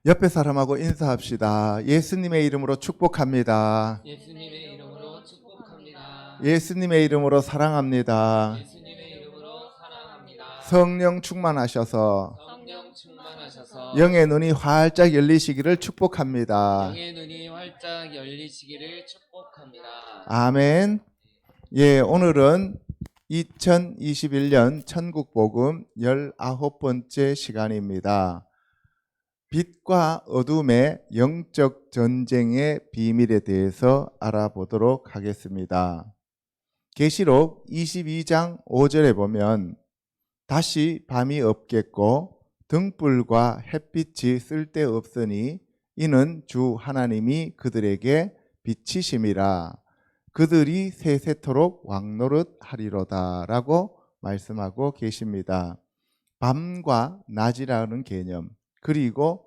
옆에 사람하고 인사합시다. 예수님의 이름으로 축복합니다. 예수님의 이름으로 축복합니다. 예수님의 이름으로 사랑합니다. 예수님의 이름으로 사랑합니다. 성령 충만하셔서 성령 충만하셔서 영의 눈이 활짝 열리시기를 축복합니다. 영의 눈이 활짝 열리시기를 축복합니다. 아멘. 예, 오늘은 2021년 천국복음 19번째 시간입니다. 빛과 어둠의 영적 전쟁의 비밀에 대해서 알아보도록 하겠습니다. 계시록 22장 5절에 보면 다시 밤이 없겠고 등불과 햇빛이 쓸데없으니 이는 주 하나님이 그들에게 빛이심이라 그들이 세세토록 왕노릇하리로다 라고 말씀하고 계십니다. 밤과 낮이라는 개념, 그리고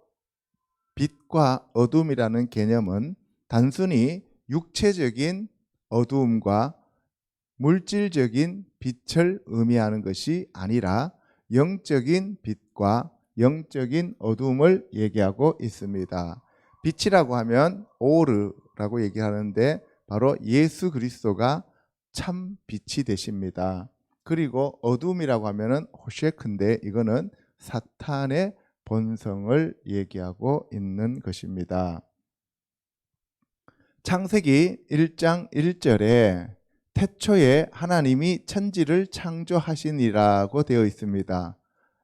빛과 어둠이라는 개념은 단순히 육체적인 어두움과 물질적인 빛을 의미하는 것이 아니라 영적인 빛과 영적인 어두움을 얘기하고 있습니다. 빛이라고 하면 오르라고 얘기하는데 바로 예수 그리스도가 참 빛이 되십니다. 그리고 어둠이라고 하면은 호셰크인데 이거는 사탄의 본성을 얘기하고 있는 것입니다. 창세기 1장 1절에 태초에 하나님이 천지를 창조하시니라고 되어 있습니다.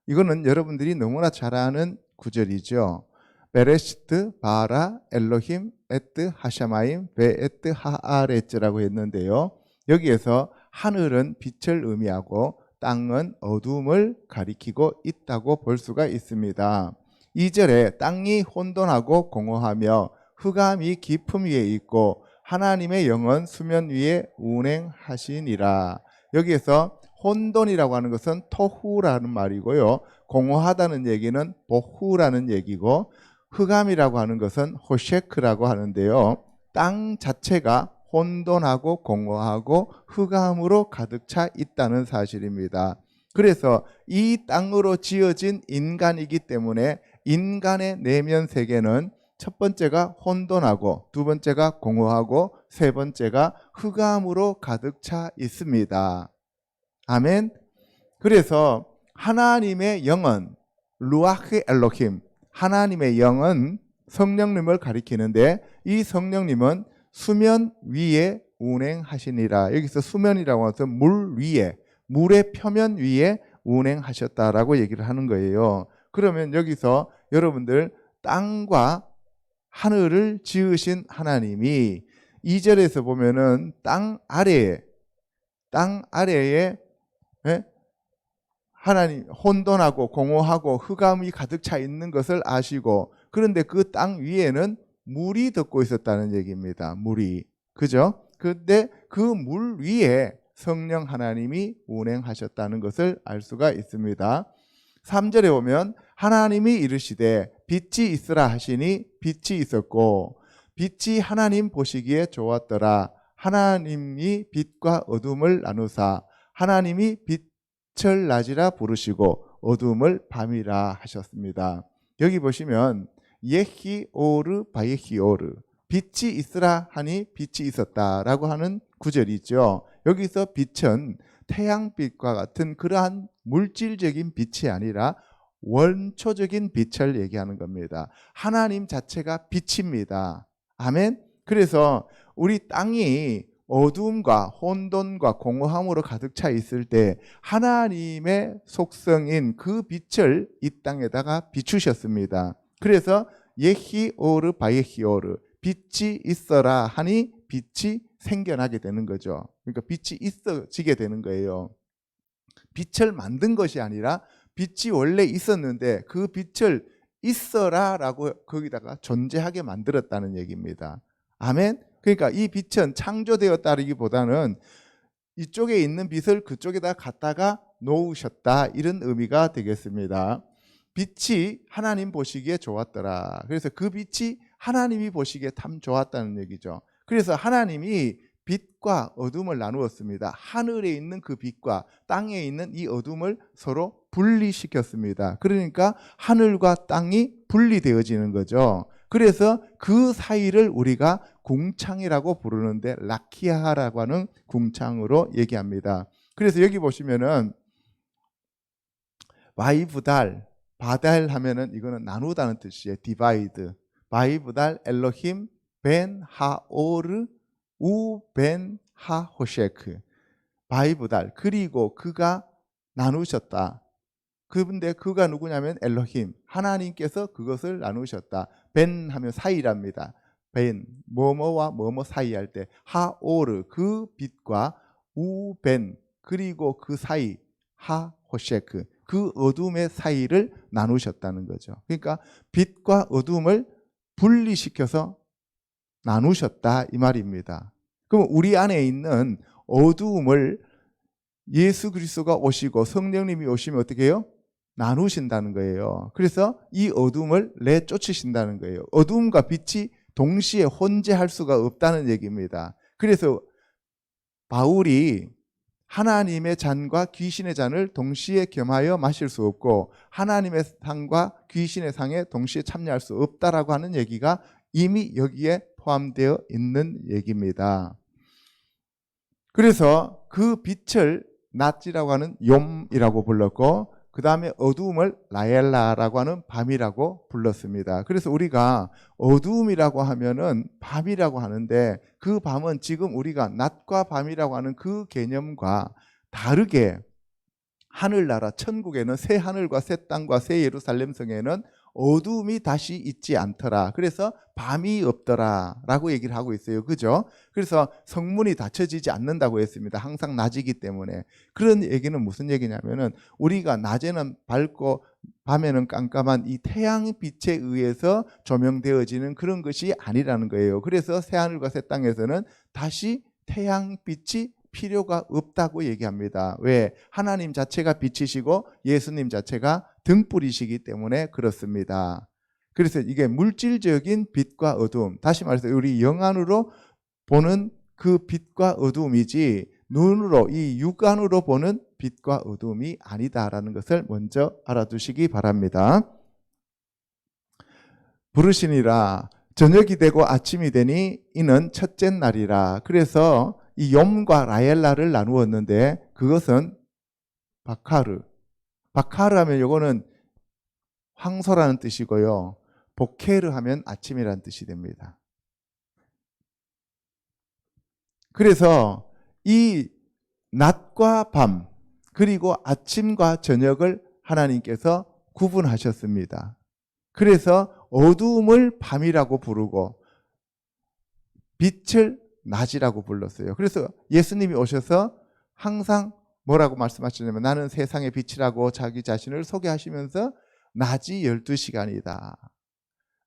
이거는 여러분들이 너무나 잘 아는 구절이죠. 베레시트 바라 엘로힘 에트 하샤마임 베에트 하아레츠라고 했는데요. 여기에서 하늘은 빛을 의미하고 땅은 어둠을 가리키고 있다고 볼 수가 있습니다. 2절에 땅이 혼돈하고 공허하며 흑암이 깊음 위에 있고 하나님의 영은 수면 위에 운행하시니라. 여기에서 혼돈이라고 하는 것은 토후라는 말이고요. 공허하다는 얘기는 보후라는 얘기고 흑암이라고 하는 것은 호셰크라고 하는데요. 땅 자체가 혼돈하고 공허하고 흑암으로 가득 차 있다는 사실입니다. 그래서 이 땅으로 지어진 인간이기 때문에 인간의 내면 세계는 첫 번째가 혼돈하고 두 번째가 공허하고 세 번째가 흑암으로 가득 차 있습니다. 아멘. 그래서 하나님의 영은 루아흐 엘로힘, 하나님의 영은 성령님을 가리키는데 이 성령님은 수면 위에 운행하시니라. 여기서 수면이라고 해서 물 위에, 물의 표면 위에 운행하셨다라고 얘기를 하는 거예요. 그러면 여기서 여러분들 땅과 하늘을 지으신 하나님이 2절에서 보면은 땅 아래에 하나님 혼돈하고 공허하고 흑암이 가득 차 있는 것을 아시고 그런데 그 땅 위에는 물이 덮고 있었다는 얘기입니다. 물이. 그죠? 근데 그 물 위에 성령 하나님이 운행하셨다는 것을 알 수가 있습니다. 3절에 보면 하나님이 이르시되 빛이 있으라 하시니 빛이 있었고 빛이 하나님 보시기에 좋았더라. 하나님이 빛과 어둠을 나누사 하나님이 빛을 낮이라 부르시고 어둠을 밤이라 하셨습니다. 여기 보시면 예히오르 바예히오르 빛이 있으라 하니 빛이 있었다라고 하는 구절이죠. 여기서 빛은 태양빛과 같은 그러한 물질적인 빛이 아니라 원초적인 빛을 얘기하는 겁니다. 하나님 자체가 빛입니다. 아멘. 그래서 우리 땅이 어두움과 혼돈과 공허함으로 가득 차 있을 때 하나님의 속성인 그 빛을 이 땅에다가 비추셨습니다. 그래서 예히오르 바예히오르 빛이 있어라 하니 빛이 생겨나게 되는 거죠. 그러니까 빛이 있어지게 되는 거예요. 빛을 만든 것이 아니라 빛이 원래 있었는데 그 빛을 있어라 라고 거기다가 존재하게 만들었다는 얘기입니다. 아멘. 그러니까 이 빛은 창조되었다기보다는 이쪽에 있는 빛을 그쪽에다 갖다가 놓으셨다 이런 의미가 되겠습니다. 빛이 하나님 보시기에 좋았더라. 그래서 그 빛이 하나님이 보시기에 참 좋았다는 얘기죠. 그래서 하나님이 빛과 어둠을 나누었습니다. 하늘에 있는 그 빛과 땅에 있는 이 어둠을 서로 분리시켰습니다. 그러니까 하늘과 땅이 분리되어지는 거죠. 그래서 그 사이를 우리가 궁창이라고 부르는데 라키아라고 하는 궁창으로 얘기합니다. 그래서 여기 보시면은 바이브달, 바달 하면은 이거는 나누다는 뜻이에요. 디바이드. 바이브달 엘로힘 벤 하오르 우 벤 하호셰크. 바이브달. 그리고 그가 나누셨다. 그런데 그가 누구냐면 엘로힘. 하나님께서 그것을 나누셨다. 벤 하면 사이랍니다. 벤 뭐뭐와 뭐뭐 사이 할 때 하오르 그 빛과 우벤 그리고 그 사이 하호셰크 그 어둠의 사이를 나누셨다는 거죠. 그러니까 빛과 어둠을 분리시켜서 나누셨다 이 말입니다. 그럼 우리 안에 있는 어두움을 예수 그리스도가 오시고 성령님이 오시면 어떻게 해요? 나누신다는 거예요. 그래서 이 어둠을 내쫓으신다는 거예요. 어둠과 빛이 동시에 혼재할 수가 없다는 얘기입니다. 그래서 바울이 하나님의 잔과 귀신의 잔을 동시에 겸하여 마실 수 없고 하나님의 상과 귀신의 상에 동시에 참여할 수 없다라고 하는 얘기가 이미 여기에 포함되어 있는 얘기입니다. 그래서 그 빛을 낮이라고 하는 욤이라고 불렀고 그 다음에 어두움을 라엘라라고 하는 밤이라고 불렀습니다. 그래서 우리가 어두움이라고 하면은 밤이라고 하는데 그 밤은 지금 우리가 낮과 밤이라고 하는 그 개념과 다르게 하늘나라 천국에는 새 하늘과 새 땅과 새 예루살렘 성에는 어두움이 다시 있지 않더라. 그래서 밤이 없더라 라고 얘기를 하고 있어요. 그죠? 그래서 성문이 닫혀지지 않는다고 했습니다. 항상 낮이기 때문에. 그런 얘기는 무슨 얘기냐면은 우리가 낮에는 밝고 밤에는 깜깜한 이 태양빛에 의해서 조명되어지는 그런 것이 아니라는 거예요. 그래서 새 하늘과 새 땅에서는 다시 태양빛이 필요가 없다고 얘기합니다. 왜? 하나님 자체가 빛이시고 예수님 자체가 등불이시기 때문에 그렇습니다. 그래서 이게 물질적인 빛과 어두움, 다시 말해서 우리 영안으로 보는 그 빛과 어두움이지 눈으로 이 육안으로 보는 빛과 어두움이 아니다라는 것을 먼저 알아두시기 바랍니다. 부르시니라 저녁이 되고 아침이 되니 이는 첫째 날이라. 그래서 이 욤과 라엘라를 나누었는데 그것은 바카르 하면 이거는 황소라는 뜻이고요. 보케르 하면 아침이라는 뜻이 됩니다. 그래서 이 낮과 밤 그리고 아침과 저녁을 하나님께서 구분하셨습니다. 그래서 어두움을 밤이라고 부르고 빛을 낮이라고 불렀어요. 그래서 예수님이 오셔서 항상 뭐라고 말씀하시냐면 나는 세상의 빛이라고 자기 자신을 소개하시면서 낮이 12시간이다.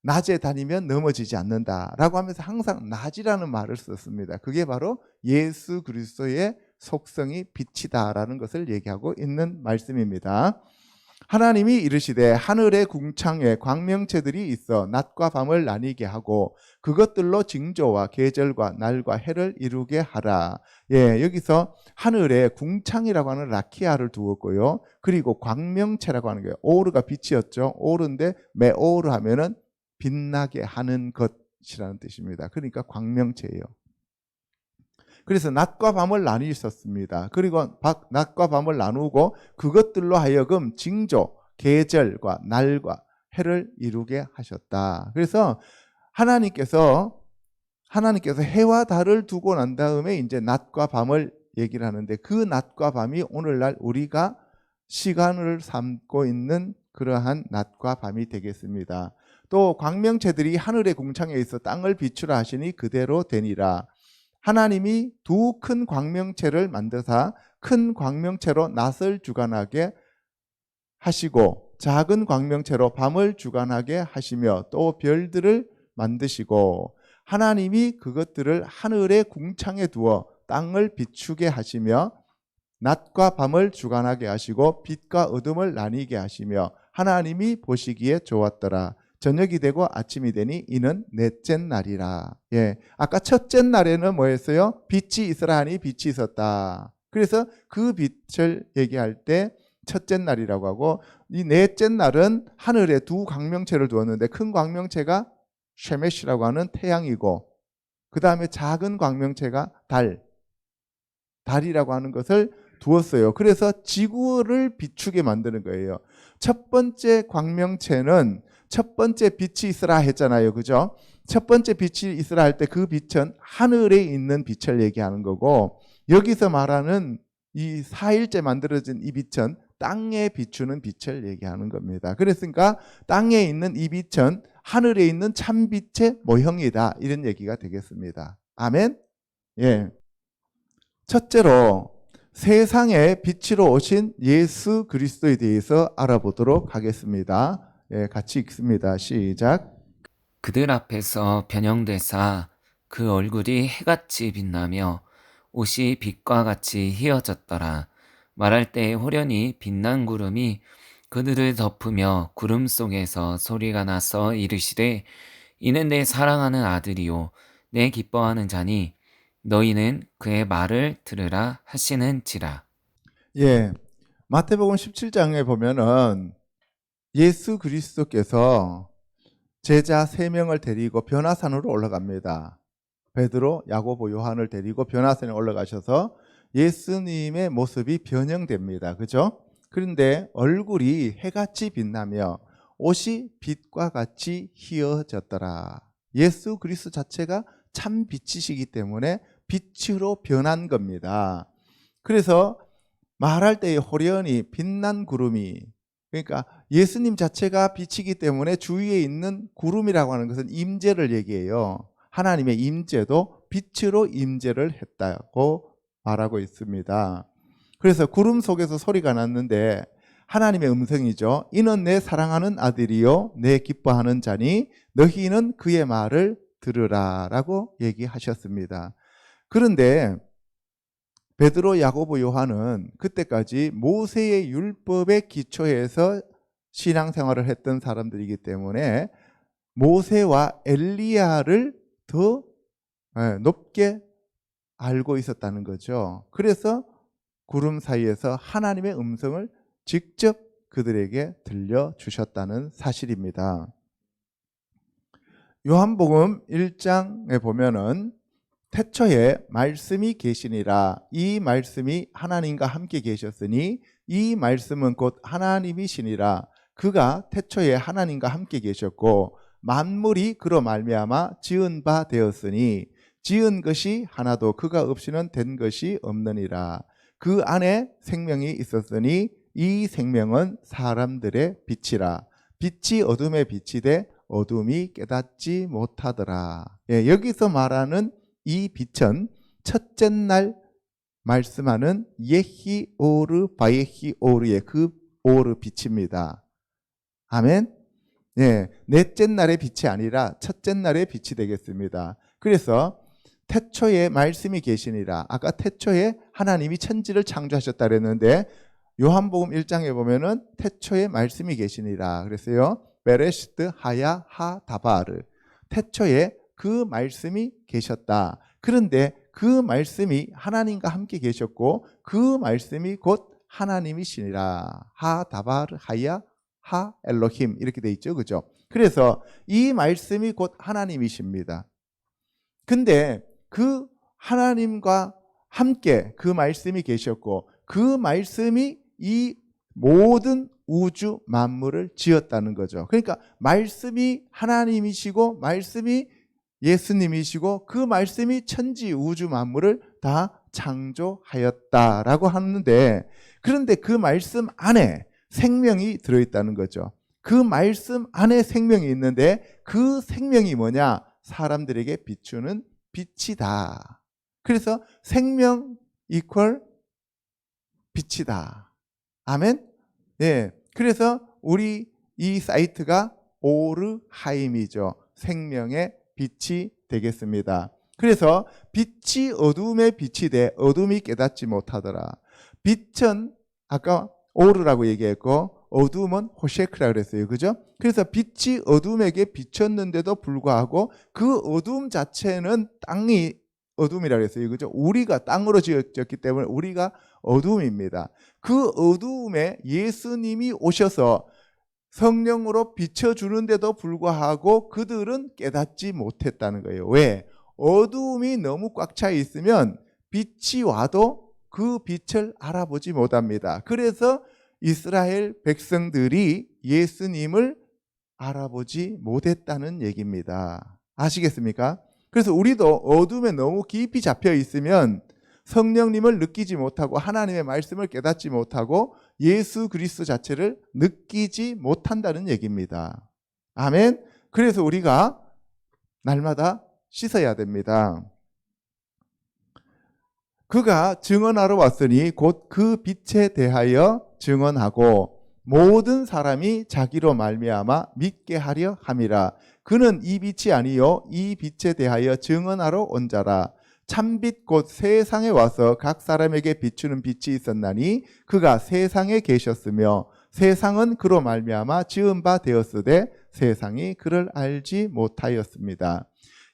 낮에 다니면 넘어지지 않는다 라고 하면서 항상 낮이라는 말을 썼습니다. 그게 바로 예수 그리스도의 속성이 빛이다 라는 것을 얘기하고 있는 말씀입니다. 하나님이 이르시되 하늘의 궁창에 광명체들이 있어 낮과 밤을 나뉘게 하고 그것들로 징조와 계절과 날과 해를 이루게 하라. 예, 여기서 하늘에 궁창이라고 하는 라키아를 두었고요. 그리고 광명체라고 하는 게 오르가 빛이었죠. 오르인데 메오르 하면은 빛나게 하는 것이라는 뜻입니다. 그러니까 광명체예요. 그래서 낮과 밤을 나뉘셨습니다. 그리고 낮과 밤을 나누고 그것들로 하여금 징조, 계절과 날과 해를 이루게 하셨다. 그래서 하나님께서 해와 달을 두고 난 다음에 이제 낮과 밤을 얘기를 하는데 그 낮과 밤이 오늘날 우리가 시간을 삼고 있는 그러한 낮과 밤이 되겠습니다. 또 광명체들이 하늘의 궁창에 있어 땅을 비추라 하시니 그대로 되니라. 하나님이 두 큰 광명체를 만드사 큰 광명체로 낮을 주관하게 하시고 작은 광명체로 밤을 주관하게 하시며 또 별들을 만드시고 하나님이 그것들을 하늘의 궁창에 두어 땅을 비추게 하시며 낮과 밤을 주관하게 하시고 빛과 어둠을 나뉘게 하시며 하나님이 보시기에 좋았더라. 저녁이 되고 아침이 되니 이는 넷째 날이라. 예, 아까 첫째 날에는 뭐였어요? 빛이 있으라 하니 빛이 있었다. 그래서 그 빛을 얘기할 때 첫째 날이라고 하고, 이 넷째 날은 하늘에 두 광명체를 두었는데 큰 광명체가 쉐메시라고 하는 태양이고, 그 다음에 작은 광명체가 달이라고 하는 것을 두었어요. 그래서 지구를 비추게 만드는 거예요. 첫 번째 광명체는 첫 번째 빛이 있으라 했잖아요. 그죠? 첫 번째 빛이 있으라 할 때 그 빛은 하늘에 있는 빛을 얘기하는 거고, 여기서 말하는 이 4일째 만들어진 이 빛은 땅에 비추는 빛을 얘기하는 겁니다. 그랬으니까 땅에 있는 이 빛은 하늘에 있는 참빛의 모형이다, 이런 얘기가 되겠습니다. 아멘? 예. 첫째로 세상의 빛으로 오신 예수 그리스도에 대해서 알아보도록 하겠습니다. 예, 같이 읽습니다. 시작. 그들 앞에서 변형되사 그 얼굴이 해같이 빛나며 옷이 빛과 같이 희어졌더라. 말할 때 호련히 빛난 구름이 그들을 덮으며 구름 속에서 소리가 나서 이르시되 이는 내 사랑하는 아들이요 내 기뻐하는 자니 너희는 그의 말을 들으라 하시는지라. 예, 마태복음 17장에 보면은 예수 그리스도께서 제자 3명을 데리고 변화산으로 올라갑니다. 베드로, 야고보, 요한을 데리고 변화산에 올라가셔서 예수님의 모습이 변형됩니다. 그죠? 그런데 얼굴이 해같이 빛나며 옷이 빛과 같이 희어졌더라. 예수 그리스도 자체가 참 빛이시기 때문에 빛으로 변한 겁니다. 그래서 말할 때의 호련히 빛난 구름이, 그러니까 예수님 자체가 빛이기 때문에 주위에 있는 구름이라고 하는 것은 임재를 얘기해요. 하나님의 임재도 빛으로 임재를 했다고 말하고 있습니다. 그래서 구름 속에서 소리가 났는데 하나님의 음성이죠. 이는 내 사랑하는 아들이요 내 기뻐하는 자니 너희는 그의 말을 들으라 라고 얘기하셨습니다. 그런데 베드로, 야고보, 요한은 그때까지 모세의 율법에 기초해서 신앙생활을 했던 사람들이기 때문에 모세와 엘리야를 더 높게 알고 있었다는 거죠. 그래서 구름 사이에서 하나님의 음성을 직접 그들에게 들려주셨다는 사실입니다. 요한복음 1장에 보면은 태초에 말씀이 계시니라. 이 말씀이 하나님과 함께 계셨으니 이 말씀은 곧 하나님이시니라. 그가 태초에 하나님과 함께 계셨고 만물이 그로 말미암아 지은 바 되었으니 지은 것이 하나도 그가 없이는 된 것이 없느니라. 그 안에 생명이 있었으니 이 생명은 사람들의 빛이라. 빛이 어둠에 비치되 어둠이 깨닫지 못하더라. 예, 여기서 말하는 이 빛은 첫째 날 말씀하는 예히오르 바예히오르의 그 오르 빛입니다. 아멘. 예, 넷째 날의 빛이 아니라 첫째 날의 빛이 되겠습니다. 그래서 태초에 말씀이 계시니라. 아까 태초에 하나님이 천지를 창조하셨다 그랬는데 요한복음 1장에 보면은 태초에 말씀이 계시니라 그랬어요. 베레시트 하야 하 다바르. 태초에 그 말씀이 계셨다. 그런데 그 말씀이 하나님과 함께 계셨고 그 말씀이 곧 하나님이시니라. 하 다바르 하야 하 엘로힘 이렇게 돼 있죠. 그죠? 그래서 이 말씀이 곧 하나님이십니다. 근데 그 하나님과 함께 그 말씀이 계셨고 그 말씀이 이 모든 우주 만물을 지었다는 거죠. 그러니까 말씀이 하나님이시고 말씀이 예수님이시고 그 말씀이 천지 우주 만물을 다 창조하였다라고 하는데, 그런데 그 말씀 안에 생명이 들어있다는 거죠. 그 말씀 안에 생명이 있는데 그 생명이 뭐냐? 사람들에게 비추는 빛이다. 그래서 생명 이퀄 빛이다. 아멘? 예. 그래서 우리 이 사이트가 오르하임이죠. 생명의 빛이 되겠습니다. 그래서 빛이 어둠에 빛이 돼 어둠이 깨닫지 못하더라. 빛은 아까 오르라고 얘기했고 어둠은 호셰크라 그랬어요. 그죠? 그래서 빛이 어둠에게 비쳤는데도 불구하고 그 어둠 자체는 땅이 어둠이라고 했어요. 그죠? 우리가 땅으로 지어졌기 때문에 우리가 어둠입니다. 그 어둠에 예수님이 오셔서 성령으로 비춰주는데도 불구하고 그들은 깨닫지 못했다는 거예요. 왜? 어둠이 너무 꽉 차 있으면 빛이 와도 그 빛을 알아보지 못합니다. 그래서 이스라엘 백성들이 예수님을 알아보지 못했다는 얘기입니다. 아시겠습니까? 그래서 우리도 어둠에 너무 깊이 잡혀 있으면 성령님을 느끼지 못하고 하나님의 말씀을 깨닫지 못하고 예수 그리스도 자체를 느끼지 못한다는 얘기입니다. 아멘. 그래서 우리가 날마다 씻어야 됩니다. 그가 증언하러 왔으니 곧 그 빛에 대하여 증언하고 모든 사람이 자기로 말미암아 믿게 하려 함이라. 그는 이 빛이 아니요 이 빛에 대하여 증언하러 온 자라. 참빛 곧 세상에 와서 각 사람에게 비추는 빛이 있었나니 그가 세상에 계셨으며 세상은 그로 말미암아 지은 바 되었으되 세상이 그를 알지 못하였습니다.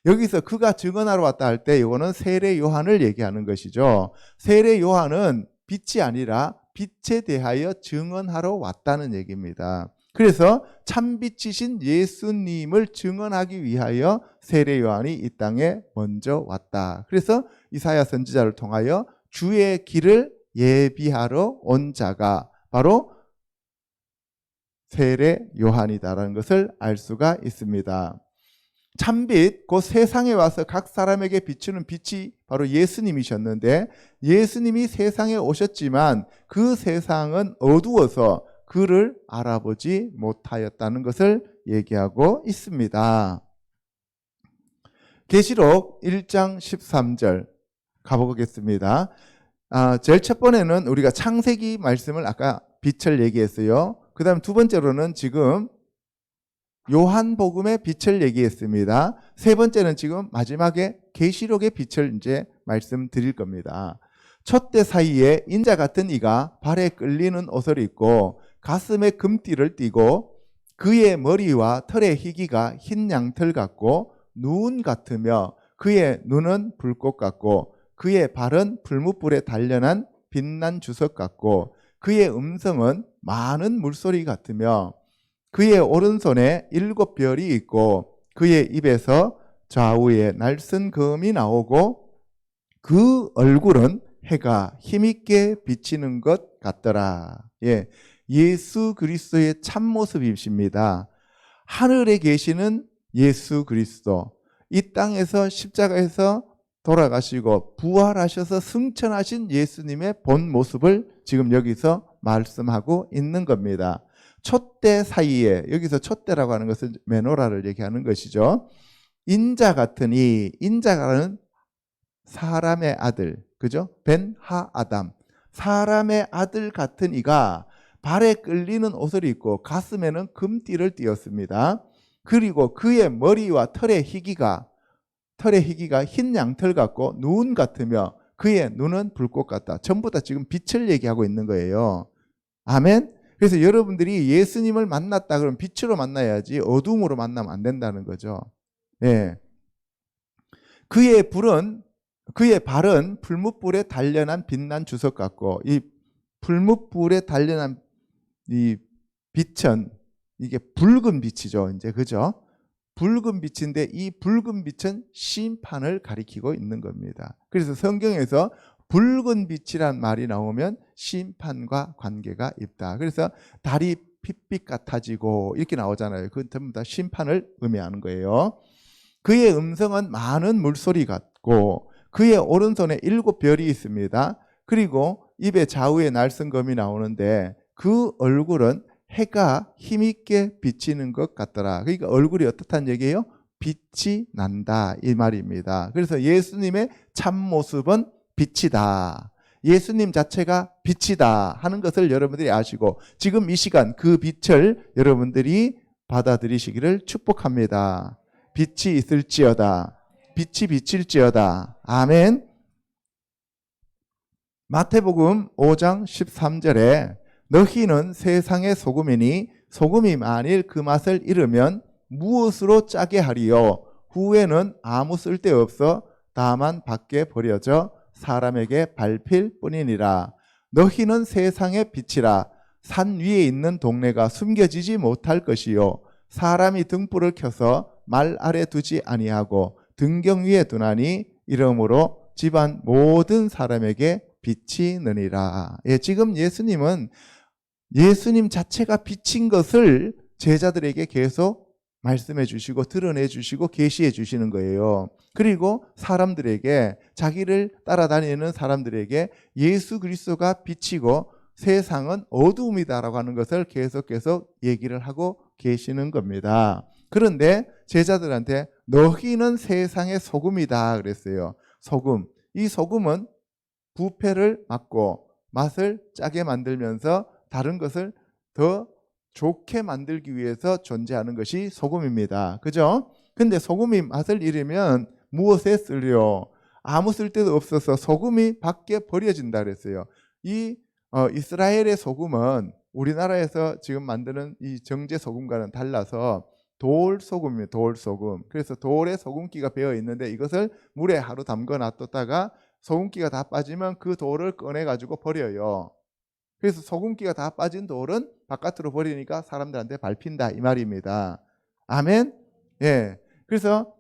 여기서 그가 증언하러 왔다 할 때 이거는 세례 요한을 얘기하는 것이죠. 세례 요한은 빛이 아니라 빛에 대하여 증언하러 왔다는 얘기입니다. 그래서 참빛이신 예수님을 증언하기 위하여 세례 요한이 이 땅에 먼저 왔다. 그래서 이사야 선지자를 통하여 주의 길을 예비하러 온 자가 바로 세례 요한이다라는 것을 알 수가 있습니다. 참빛, 곧 세상에 와서 각 사람에게 비추는 빛이 바로 예수님이셨는데 예수님이 세상에 오셨지만 그 세상은 어두워서 그를 알아보지 못하였다는 것을 얘기하고 있습니다. 계시록 1장 13절 가보겠습니다. 제일 첫 번에는 우리가 창세기 말씀을 아까 빛을 얘기했어요. 그 다음 두 번째로는 지금 요한복음의 빛을 얘기했습니다. 세 번째는 지금 마지막에 계시록의 빛을 이제 말씀드릴 겁니다. 촛대 사이에 인자 같은 이가 발에 끌리는 옷을 입고 가슴에 금띠를 띠고 그의 머리와 털의 희기가 흰 양털 같고 눈 같으며 그의 눈은 불꽃 같고 그의 발은 풀무불에 단련한 빛난 주석 같고 그의 음성은 많은 물소리 같으며 그의 오른손에 7별이 있고 그의 입에서 좌우에 날쌘 검이 나오고 그 얼굴은 해가 힘있게 비치는 것 같더라. 예수 그리스도의 참모습이십니다. 하늘에 계시는 예수 그리스도, 이 땅에서 십자가에서 돌아가시고 부활하셔서 승천하신 예수님의 본 모습을 지금 여기서 말씀하고 있는 겁니다. 촛대 사이에, 여기서 촛대라고 하는 것은 메노라를 얘기하는 것이죠. 인자 같으니, 인자가는 사람의 아들, 그죠? 벤하아담, 사람의 아들 같은 이가 발에 끌리는 옷을 입고 가슴에는 금띠를 띠었습니다. 그리고 그의 머리와 털의 희기가 흰 양털 같고 눈 같으며 그의 눈은 불꽃 같다. 전부 다 지금 빛을 얘기하고 있는 거예요. 아멘. 그래서 여러분들이 예수님을 만났다 그러면 빛으로 만나야지 어둠으로 만나면 안 된다는 거죠. 그의 발은 풀무불에 단련한 빛난 주석 같고, 이 풀무불에 단련한 이 빛은 이게 붉은 빛이죠. 이제 그죠? 붉은 빛인데 이 붉은 빛은 심판을 가리키고 있는 겁니다. 그래서 성경에서 붉은 빛이란 말이 나오면 심판과 관계가 있다. 그래서 달이 핏빛 같아지고 이렇게 나오잖아요. 그건 전부 다 심판을 의미하는 거예요. 그의 음성은 많은 물소리 같고 그의 오른손에 7별이 있습니다. 그리고 입에 좌우에 날쌘검이 나오는데 그 얼굴은 해가 힘있게 비치는 것 같더라. 그러니까 얼굴이 어떻다는 얘기예요? 빛이 난다 이 말입니다. 그래서 예수님의 참모습은 빛이다. 예수님 자체가 빛이다 하는 것을 여러분들이 아시고 지금 이 시간 그 빛을 여러분들이 받아들이시기를 축복합니다. 빛이 있을지어다. 빛이 비칠지어다. 아멘. 마태복음 5장 13절에 너희는 세상의 소금이니 소금이 만일 그 맛을 잃으면 무엇으로 짜게 하리요? 후에는 아무 쓸데없어 다만 밖에 버려져 사람에게 밟힐 뿐이니라. 너희는 세상의 빛이라. 산 위에 있는 동네가 숨겨지지 못할 것이요 사람이 등불을 켜서 말 아래 두지 아니하고 등경 위에 두나니 이러므로 집안 모든 사람에게 빛이 느니라. 예, 지금 예수님은 예수님 자체가 빛인 것을 제자들에게 계속 말씀해 주시고 드러내 주시고 계시해 주시는 거예요. 그리고 사람들에게, 자기를 따라다니는 사람들에게 예수 그리스도가 빛이고 세상은 어두움이다라고 하는 것을 계속 얘기를 하고 계시는 겁니다. 그런데 제자들한테 너희는 세상의 소금이다 그랬어요. 소금. 이 소금은 부패를 막고 맛을 짜게 만들면서 다른 것을 더 좋게 만들기 위해서 존재하는 것이 소금입니다. 그죠? 근데 소금이 맛을 잃으면 무엇에 쓰려? 아무 쓸데도 없어서 소금이 밖에 버려진다 그랬어요. 이스라엘의 소금은 우리나라에서 지금 만드는 이 정제 소금과는 달라서 돌 소금이에요. 돌 소금. 그래서 돌에 소금기가 배어 있는데 이것을 물에 하루 담궈 놔뒀다가 소금기가 다 빠지면 그 돌을 꺼내 가지고 버려요. 그래서 소금기가 다 빠진 돌은 바깥으로 버리니까 사람들한테 밟힌다 이 말입니다. 아멘. 예. 그래서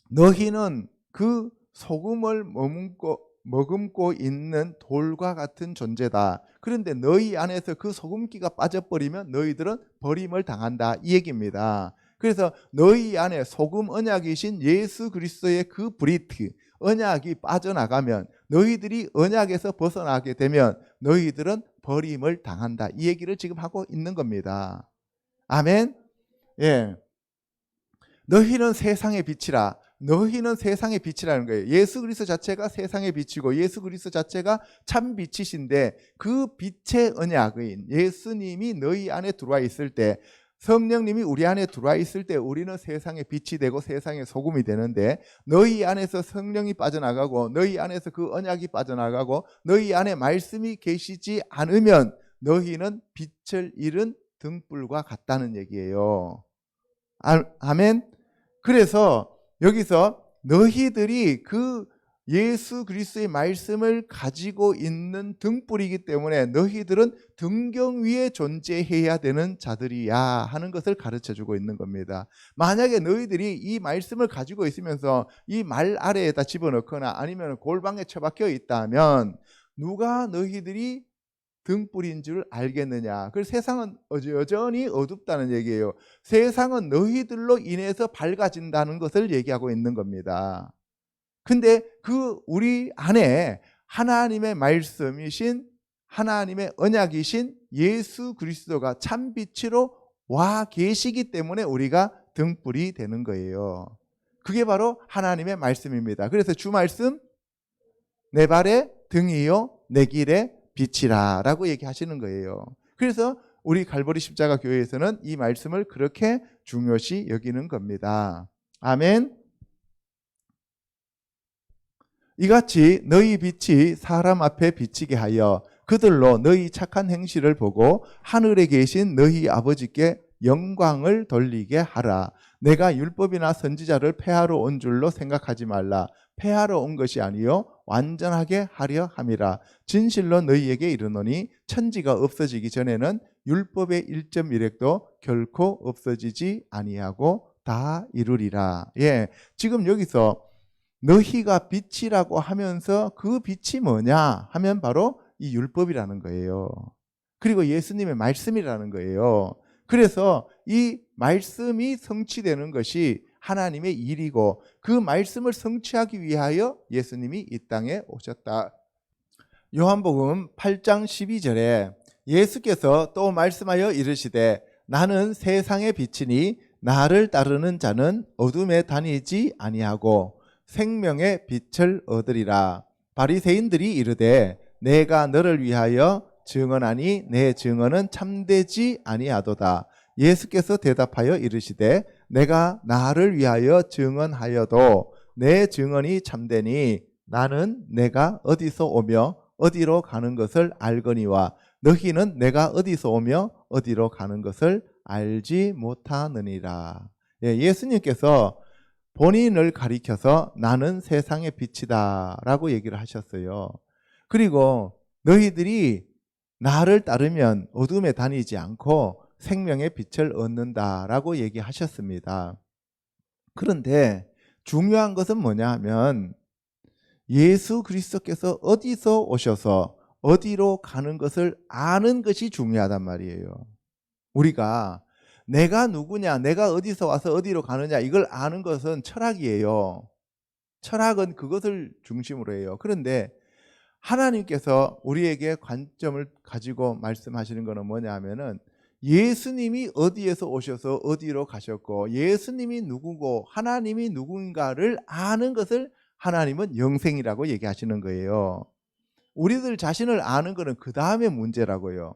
너희는 그 소금을 머금고 있는 돌과 같은 존재다. 그런데 너희 안에서 그 소금기가 빠져버리면 너희들은 버림을 당한다 이 얘기입니다. 그래서 너희 안에 소금 언약이신 예수 그리스도의 그 브리트 언약이 빠져나가면, 너희들이 언약에서 벗어나게 되면 너희들은 버림을 당한다 이 얘기를 지금 하고 있는 겁니다. 아멘. 예. 너희는 세상의 빛이라. 너희는 세상의 빛이라는 거예요. 예수 그리스도 자체가 세상의 빛이고 예수 그리스도 자체가 참 빛이신데 그 빛의 언약인 예수님이 너희 안에 들어와 있을 때, 성령님이 우리 안에 들어와 있을 때 우리는 세상의 빛이 되고 세상의 소금이 되는데, 너희 안에서 성령이 빠져나가고 너희 안에서 그 언약이 빠져나가고 너희 안에 말씀이 계시지 않으면 너희는 빛을 잃은 등불과 같다는 얘기예요. 아멘. 그래서 여기서 너희들이 그 예수 그리스도의 말씀을 가지고 있는 등불이기 때문에 너희들은 등경 위에 존재해야 되는 자들이야 하는 것을 가르쳐주고 있는 겁니다. 만약에 너희들이 이 말씀을 가지고 있으면서 이 말 아래에다 집어넣거나 아니면 골방에 처박혀 있다면 누가 너희들이 등불인 줄 알겠느냐. 그래서 세상은 여전히 어둡다는 얘기예요. 세상은 너희들로 인해서 밝아진다는 것을 얘기하고 있는 겁니다. 근데 그 우리 안에 하나님의 말씀이신, 하나님의 언약이신 예수 그리스도가 참 빛으로 와 계시기 때문에 우리가 등불이 되는 거예요. 그게 바로 하나님의 말씀입니다. 그래서 주 말씀 내 발의 등이요 내 길의 빛이라 라고 얘기하시는 거예요. 그래서 우리 갈보리 십자가 교회에서는 이 말씀을 그렇게 중요시 여기는 겁니다. 아멘. 이같이 너희 빛이 사람 앞에 비치게 하여 그들로 너희 착한 행실을 보고 하늘에 계신 너희 아버지께 영광을 돌리게 하라. 내가 율법이나 선지자를 폐하러 온 줄로 생각하지 말라. 폐하러 온 것이 아니요 완전하게 하려 함이라. 진실로 너희에게 이르노니 천지가 없어지기 전에는 율법의 1.1획도 결코 없어지지 아니하고 다 이루리라. 예, 지금 여기서 너희가 빛이라고 하면서 그 빛이 뭐냐 하면 바로 이 율법이라는 거예요. 그리고 예수님의 말씀이라는 거예요. 그래서 이 말씀이 성취되는 것이 하나님의 일이고 그 말씀을 성취하기 위하여 예수님이 이 땅에 오셨다. 요한복음 8장 12절에 예수께서 또 말씀하여 이르시되 나는 세상의 빛이니 나를 따르는 자는 어둠에 다니지 아니하고 생명의 빛을 얻으리라. 바리새인들이 이르되 내가 너를 위하여 증언하니 내 증언은 참되지 아니하도다. 예수께서 대답하여 이르시되 내가 나를 위하여 증언하여도 내 증언이 참되니 나는 내가 어디서 오며 어디로 가는 것을 알거니와 너희는 내가 어디서 오며 어디로 가는 것을 알지 못하느니라. 예수님께서 본인을 가리켜서 나는 세상의 빛이다 라고 얘기를 하셨어요. 그리고 너희들이 나를 따르면 어둠에 다니지 않고 생명의 빛을 얻는다 라고 얘기하셨습니다. 그런데 중요한 것은 뭐냐 하면 예수 그리스도께서 어디서 오셔서 어디로 가는 것을 아는 것이 중요하단 말이에요. 우리가 내가 누구냐, 내가 어디서 와서 어디로 가느냐 이걸 아는 것은 철학이에요. 철학은 그것을 중심으로 해요. 그런데 하나님께서 우리에게 관점을 가지고 말씀하시는 것은 뭐냐 하면은 예수님이 어디에서 오셔서 어디로 가셨고 예수님이 누구고 하나님이 누군가를 아는 것을 하나님은 영생이라고 얘기하시는 거예요. 우리들 자신을 아는 것은 그 다음의 문제라고요.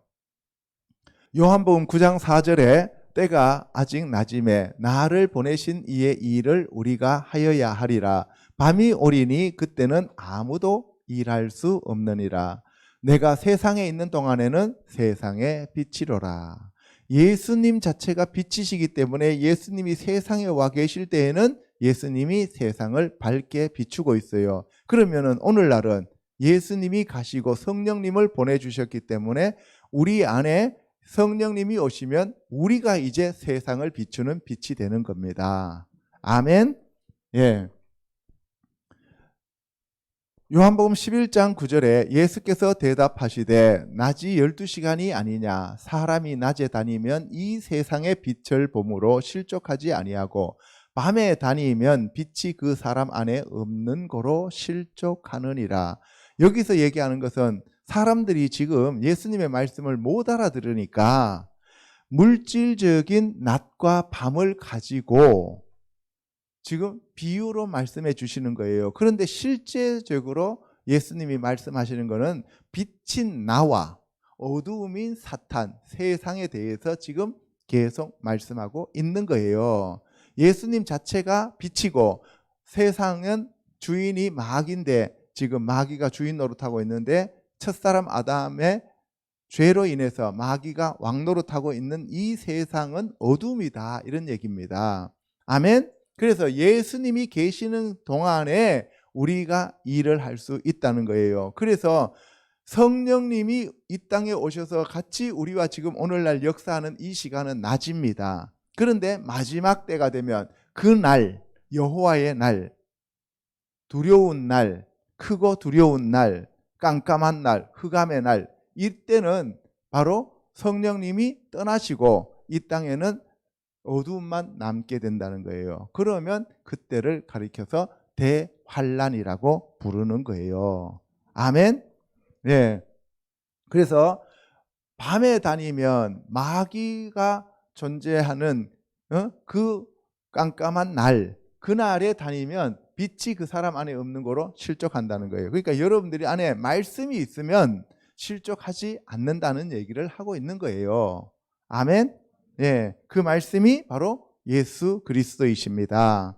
요한복음 9장 4절에 때가 아직 낮임에 나를 보내신 이의 일을 우리가 하여야 하리라. 밤이 오리니 그때는 아무도 일할 수 없느니라. 내가 세상에 있는 동안에는 세상의 빛이로라. 예수님 자체가 빛이시기 때문에 예수님이 세상에 와 계실 때에는 예수님이 세상을 밝게 비추고 있어요. 그러면은 오늘날은 예수님이 가시고 성령님을 보내주셨기 때문에 우리 안에 성령님이 오시면 우리가 이제 세상을 비추는 빛이 되는 겁니다. 아멘. 예. 요한복음 11장 9절에 예수께서 대답하시되 낮이 12시간이 아니냐 사람이 낮에 다니면 이 세상의 빛을 보므로 실족하지 아니하고 밤에 다니면 빛이 그 사람 안에 없는 거로 실족하느니라. 여기서 얘기하는 것은 사람들이 지금 예수님의 말씀을 못 알아들으니까 물질적인 낮과 밤을 가지고 지금 비유로 말씀해 주시는 거예요. 그런데 실제적으로 예수님이 말씀하시는 것은 빛인 나와 어두움인 사탄, 세상에 대해서 지금 계속 말씀하고 있는 거예요. 예수님 자체가 빛이고 세상은 주인이 마귀인데 지금 마귀가 주인 노릇하고 있는데 첫사람 아담의 죄로 인해서 마귀가 왕노릇하고 있는 이 세상은 어둠이다 이런 얘기입니다. 아멘. 그래서 예수님이 계시는 동안에 우리가 일을 할 수 있다는 거예요. 그래서 성령님이 이 땅에 오셔서 같이 우리와 지금 오늘날 역사하는 이 시간은 낮입니다. 그런데 마지막 때가 되면 그 날, 여호와의 날, 두려운 날, 크고 두려운 날, 깜깜한 날, 흑암의 날, 이때는 바로 성령님이 떠나시고 이 땅에는 어두움만 남게 된다는 거예요. 그러면 그때를 가리켜서 대환란이라고 부르는 거예요. 아멘. 네. 그래서 밤에 다니면 마귀가 존재하는 그 깜깜한 날, 그날에 다니면 빛이 그 사람 안에 없는 거로 실족한다는 거예요. 그러니까 여러분들이 안에 말씀이 있으면 실족하지 않는다는 얘기를 하고 있는 거예요. 아멘. 예, 그 말씀이 바로 예수 그리스도이십니다.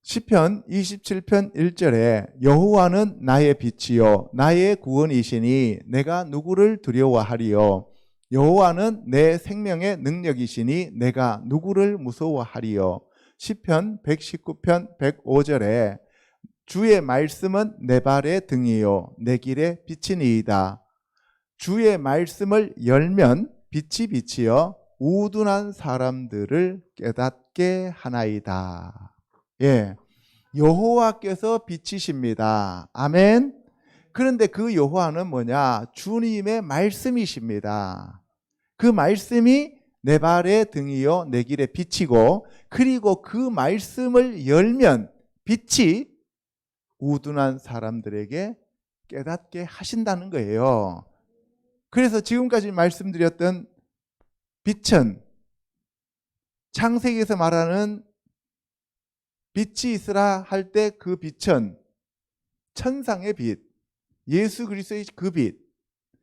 시편 27편 1절에 여호와는 나의 빛이요 나의 구원이시니 내가 누구를 두려워하리요. 여호와는 내 생명의 능력이시니 내가 누구를 무서워하리요. 시편 119편 105절에 주의 말씀은 내 발의 등이요 내 길의 빛이니이다. 주의 말씀을 열면 빛이 빛이요 우둔한 사람들을 깨닫게 하나이다. 예, 여호와께서 빛이십니다. 아멘. 그런데 그 여호와는 뭐냐? 주님의 말씀이십니다. 그 말씀이 내 발의 등이요 내 길의 빛이고 그리고 그 말씀을 열면 빛이 우둔한 사람들에게 깨닫게 하신다는 거예요. 그래서 지금까지 말씀드렸던 빛은 창세기에서 말하는 빛이 있으라 할 때 그 빛은 천상의 빛, 예수 그리스도의 그 빛,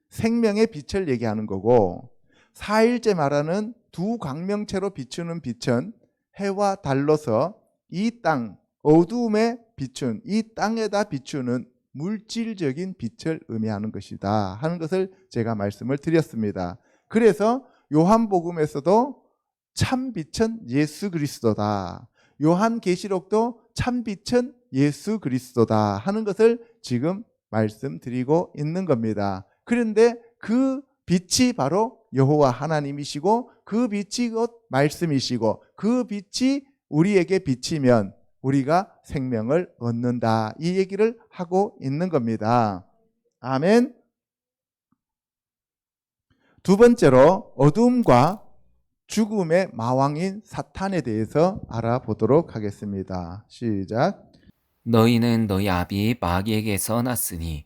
생명의 빛을 얘기하는 거고 4일째 말하는 두 광명체로 비추는 빛은 해와 달로서 이 땅, 어두움에 비춘 이 땅에다 비추는 물질적인 빛을 의미하는 것이다 하는 것을 제가 말씀을 드렸습니다. 그래서 요한복음에서도 참 빛은 예수 그리스도다. 요한계시록도 참빛은 예수 그리스도다 하는 것을 지금 말씀드리고 있는 겁니다. 그런데 그 빛이 바로 여호와 하나님이시고 그 빛이 곧 말씀이시고 그 빛이 우리에게 비치면 우리가 생명을 얻는다. 이 얘기를 하고 있는 겁니다. 아멘. 두 번째로 어둠과 죽음의 마왕인 사탄에 대해서 알아보도록 하겠습니다. 시작. 너희는 너희 아비 마귀에게서 났으니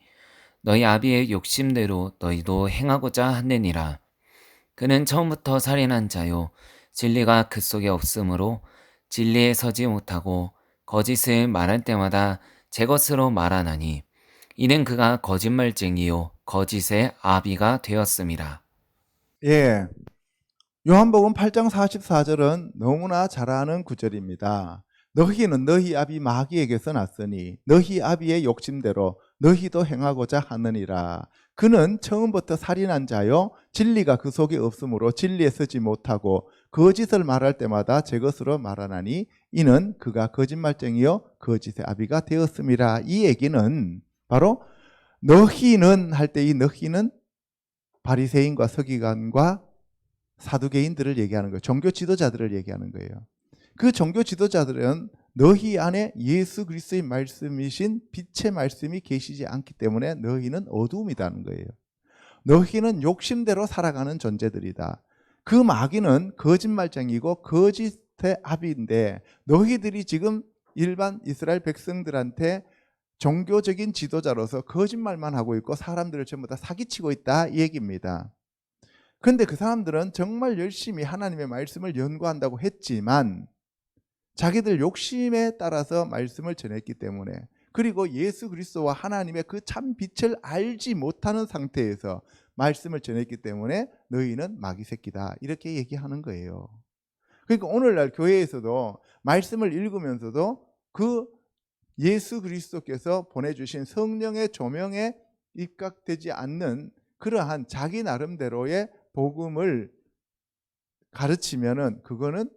너희 아비의 욕심대로 너희도 행하고자 하느니라. 그는 처음부터 살인한 자요 진리가 그 속에 없으므로 진리에 서지 못하고 거짓을 말할 때마다 제 것으로 말하나니 이는 그가 거짓말쟁이요 거짓의 아비가 되었음이라. 예. 요한복음 8장 44절은 너무나 잘 아는 구절입니다. 너희는 너희 아비 마귀에게서 났으니 너희 아비의 욕심대로 너희도 행하고자 하느니라. 그는 처음부터 살인한 자요 진리가 그 속에 없으므로 진리에 서지 못하고 거짓을 말할 때마다 제 것으로 말하나니 이는 그가 거짓말쟁이요 거짓의 아비가 되었음이라. 이 얘기는 바로 너희는 할 때 이 너희는 바리새인과 서기관과 사두개인들을 얘기하는 거예요. 종교 지도자들을 얘기하는 거예요. 그 종교 지도자들은 너희 안에 예수 그리스도의 말씀이신 빛의 말씀이 계시지 않기 때문에 너희는 어두움이라는 거예요. 너희는 욕심대로 살아가는 존재들이다. 그 마귀는 거짓말쟁이고 거짓의 아비인데 너희들이 지금 일반 이스라엘 백성들한테 종교적인 지도자로서 거짓말만 하고 있고 사람들을 전부 다 사기치고 있다 이 얘기입니다. 그런데 그 사람들은 정말 열심히 하나님의 말씀을 연구한다고 했지만 자기들 욕심에 따라서 말씀을 전했기 때문에 그리고 예수 그리스도와 하나님의 그 참 빛을 알지 못하는 상태에서 말씀을 전했기 때문에 너희는 마귀 새끼다 이렇게 얘기하는 거예요. 그러니까 오늘날 교회에서도 말씀을 읽으면서도 그 예수 그리스도께서 보내주신 성령의 조명에 입각되지 않는 그러한 자기 나름대로의 복음을 가르치면은 그거는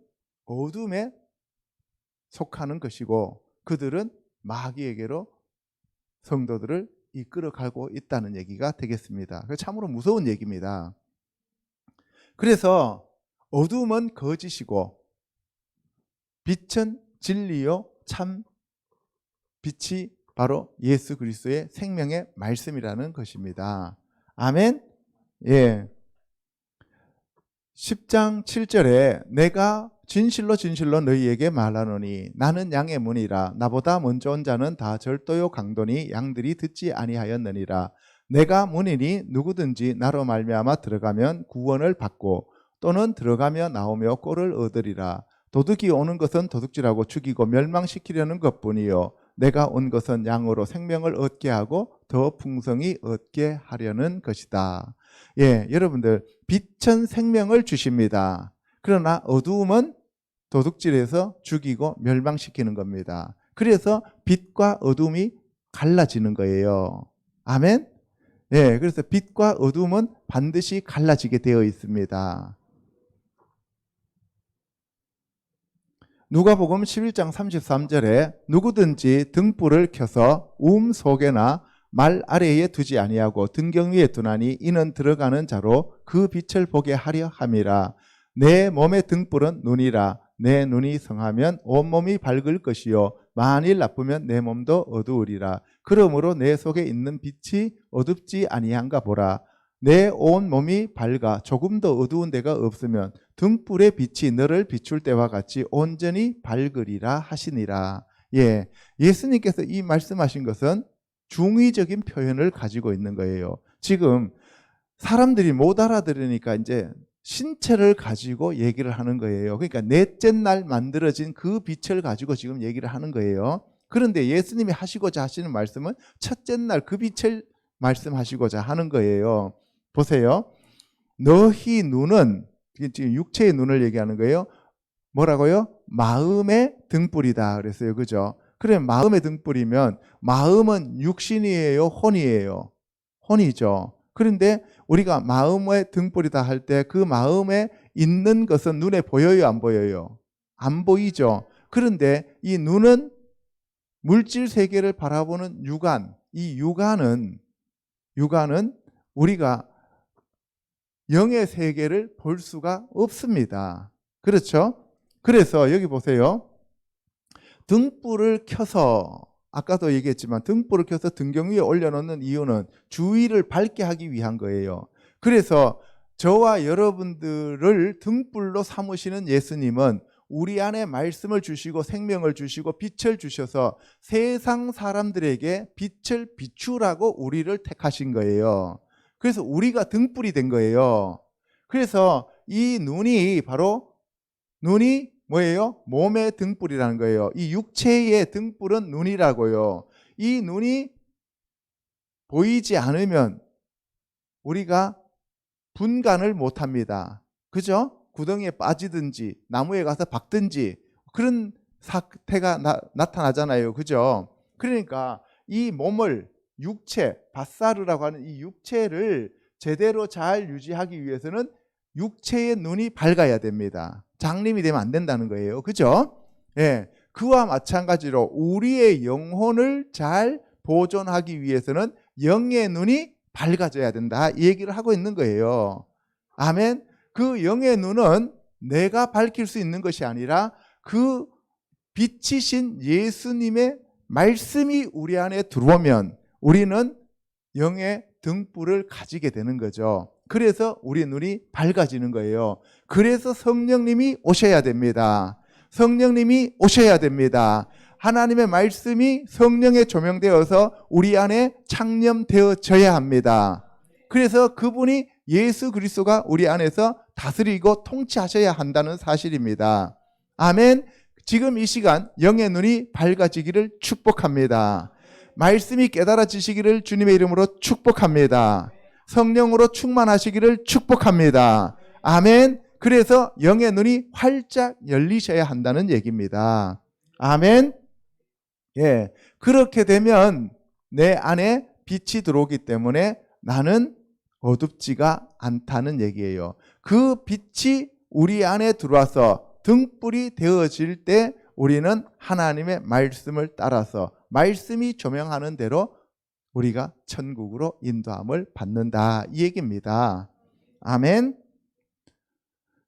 어둠에 속하는 것이고 그들은 마귀에게로 성도들을 이끌어가고 있다는 얘기가 되겠습니다. 참으로 무서운 얘기입니다. 그래서 어둠은 거짓이고 빛은 진리요 참 빛이 바로 예수 그리스도의 생명의 말씀이라는 것입니다. 아멘. 예. 10장 7절에 내가 진실로 진실로 너희에게 말하노니 나는 양의 문이라 나보다 먼저 온 자는 다 절도요 강도니 양들이 듣지 아니하였느니라. 내가 문이니 누구든지 나로 말미암아 들어가면 구원을 받고 또는 들어가며 나오며 꼴을 얻으리라. 도둑이 오는 것은 도둑질하고 죽이고 멸망시키려는 것뿐이요 내가 온 것은 양으로 생명을 얻게 하고 더 풍성히 얻게 하려는 것이다. 예, 여러분들 빛은 생명을 주십니다. 그러나 어두움은 도둑질해서 죽이고 멸망시키는 겁니다. 그래서 빛과 어둠이 갈라지는 거예요. 아멘. 예, 그래서 빛과 어둠은 반드시 갈라지게 되어 있습니다. 누가복음 11장 33절에 누구든지 등불을 켜서 속에나 말 아래에 두지 아니하고 등경 위에 두나니 이는 들어가는 자로 그 빛을 보게 하려 함이라. 내 몸의 등불은 눈이라. 내 눈이 성하면 온몸이 밝을 것이요 만일 나쁘면 내 몸도 어두우리라. 그러므로 내 속에 있는 빛이 어둡지 아니한가 보라. 내 온 몸이 밝아 조금도 어두운 데가 없으면 등불의 빛이 너를 비출 때와 같이 온전히 밝으리라 하시니라. 예, 예수님께서 이 말씀하신 것은 중의적인 표현을 가지고 있는 거예요. 지금 사람들이 못 알아들으니까 이제 신체를 가지고 얘기를 하는 거예요. 그러니까 넷째 날 만들어진 그 빛을 가지고 지금 얘기를 하는 거예요. 그런데 예수님이 하시고자 하시는 말씀은 첫째 날 그 빛을 말씀하시고자 하는 거예요. 보세요. 너희 눈은 지금 육체의 눈을 얘기하는 거예요. 뭐라고요? 마음의 등불이다 그랬어요. 그죠? 그래 마음의 등불이면 마음은 육신이에요? 혼이에요? 혼이죠. 그런데 우리가 마음의 등불이다 할 때 그 마음에 있는 것은 눈에 보여요? 안 보여요? 안 보이죠. 그런데 이 눈은 물질 세계를 바라보는 육안, 이 육안은 우리가 영의 세계를 볼 수가 없습니다. 그렇죠? 그래서 여기 보세요. 등불을 켜서, 아까도 얘기했지만 등불을 켜서 등경 위에 올려놓는 이유는 주위를 밝게 하기 위한 거예요. 그래서 저와 여러분들을 등불로 삼으시는 예수님은 우리 안에 말씀을 주시고 생명을 주시고 빛을 주셔서 세상 사람들에게 빛을 비추라고 우리를 택하신 거예요. 그래서 우리가 등불이 된 거예요. 그래서 이 눈이 바로 눈이 뭐예요? 몸의 등불이라는 거예요. 이 육체의 등불은 눈이라고요. 이 눈이 보이지 않으면 우리가 분간을 못합니다. 그죠? 구덩이에 빠지든지 나무에 가서 박든지 그런 사태가 나타나잖아요. 그죠? 그러니까 이 몸을 육체, 바사르라고 하는 이 육체를 제대로 잘 유지하기 위해서는 육체의 눈이 밝아야 됩니다. 장님이 되면 안 된다는 거예요. 그죠? 예. 그와 마찬가지로 우리의 영혼을 잘 보존하기 위해서는 영의 눈이 밝아져야 된다. 이 얘기를 하고 있는 거예요. 아멘. 그 영의 눈은 내가 밝힐 수 있는 것이 아니라 그 빛이신 예수님의 말씀이 우리 안에 들어오면 우리는 영의 등불을 가지게 되는 거죠. 그래서 우리 눈이 밝아지는 거예요. 그래서 성령님이 오셔야 됩니다. 성령님이 오셔야 됩니다. 하나님의 말씀이 성령에 조명되어서 우리 안에 창념되어져야 합니다. 그래서 그분이 예수 그리스도가 우리 안에서 다스리고 통치하셔야 한다는 사실입니다. 아멘. 지금 이 시간 영의 눈이 밝아지기를 축복합니다. 말씀이 깨달아지시기를 주님의 이름으로 축복합니다. 성령으로 충만하시기를 축복합니다. 아멘. 그래서 영의 눈이 활짝 열리셔야 한다는 얘기입니다. 아멘. 예. 그렇게 되면 내 안에 빛이 들어오기 때문에 나는 어둡지가 않다는 얘기예요. 그 빛이 우리 안에 들어와서 등불이 되어질 때 우리는 하나님의 말씀을 따라서 말씀이 조명하는 대로 우리가 천국으로 인도함을 받는다 이 얘기입니다. 아멘.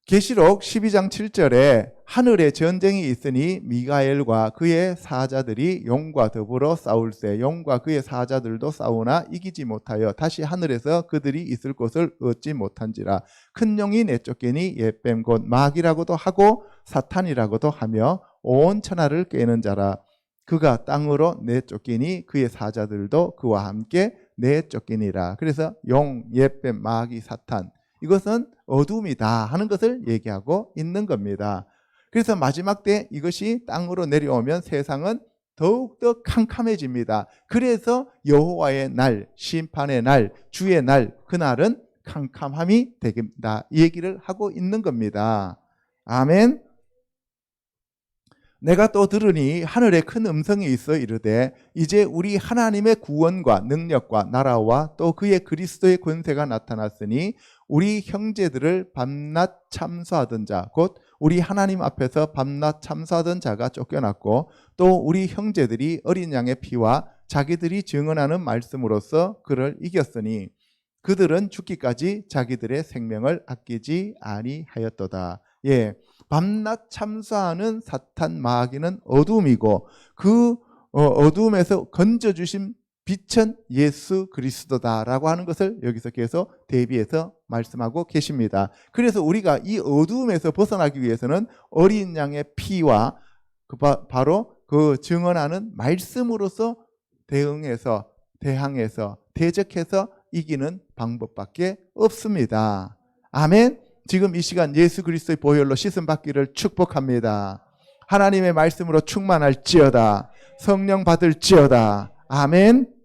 계시록 12장 7절에 하늘에 전쟁이 있으니 미가엘과 그의 사자들이 용과 더불어 싸울세 용과 그의 사자들도 싸우나 이기지 못하여 다시 하늘에서 그들이 있을 곳을 얻지 못한지라. 큰 용이 내쫓기니 옛뱀 곧 마귀라고도 하고 사탄이라고도 하며 온 천하를 꿰는 자라. 그가 땅으로 내쫓기니 그의 사자들도 그와 함께 내쫓기니라. 그래서 용, 옛뱀, 마귀, 사탄 이것은 어둠이다 하는 것을 얘기하고 있는 겁니다. 그래서 마지막 때 이것이 땅으로 내려오면 세상은 더욱더 캄캄해집니다. 그래서 여호와의 날, 심판의 날, 주의 날, 그날은 캄캄함이 되겠다 이 얘기를 하고 있는 겁니다. 아멘. 내가 또 들으니 하늘에 큰 음성이 있어 이르되 이제 우리 하나님의 구원과 능력과 나라와 또 그의 그리스도의 권세가 나타났으니 우리 형제들을 밤낮 참수하던 자 곧 우리 하나님 앞에서 밤낮 참수하던 자가 쫓겨났고 또 우리 형제들이 어린 양의 피와 자기들이 증언하는 말씀으로써 그를 이겼으니 그들은 죽기까지 자기들의 생명을 아끼지 아니하였도다. 예, 밤낮 참수하는 사탄 마귀는 어둠이고 그 어둠에서 건져주신 빛은 예수 그리스도다라고 하는 것을 여기서 계속 대비해서 말씀하고 계십니다. 그래서 우리가 이 어둠에서 벗어나기 위해서는 어린 양의 피와 바로 그 증언하는 말씀으로서 대항해서 대적해서 이기는 방법밖에 없습니다. 아멘. 지금 이 시간 예수 그리스도의 보혈로 씻음 받기를 축복합니다. 하나님의 말씀으로 충만할지어다. 성령 받을지어다. 아멘.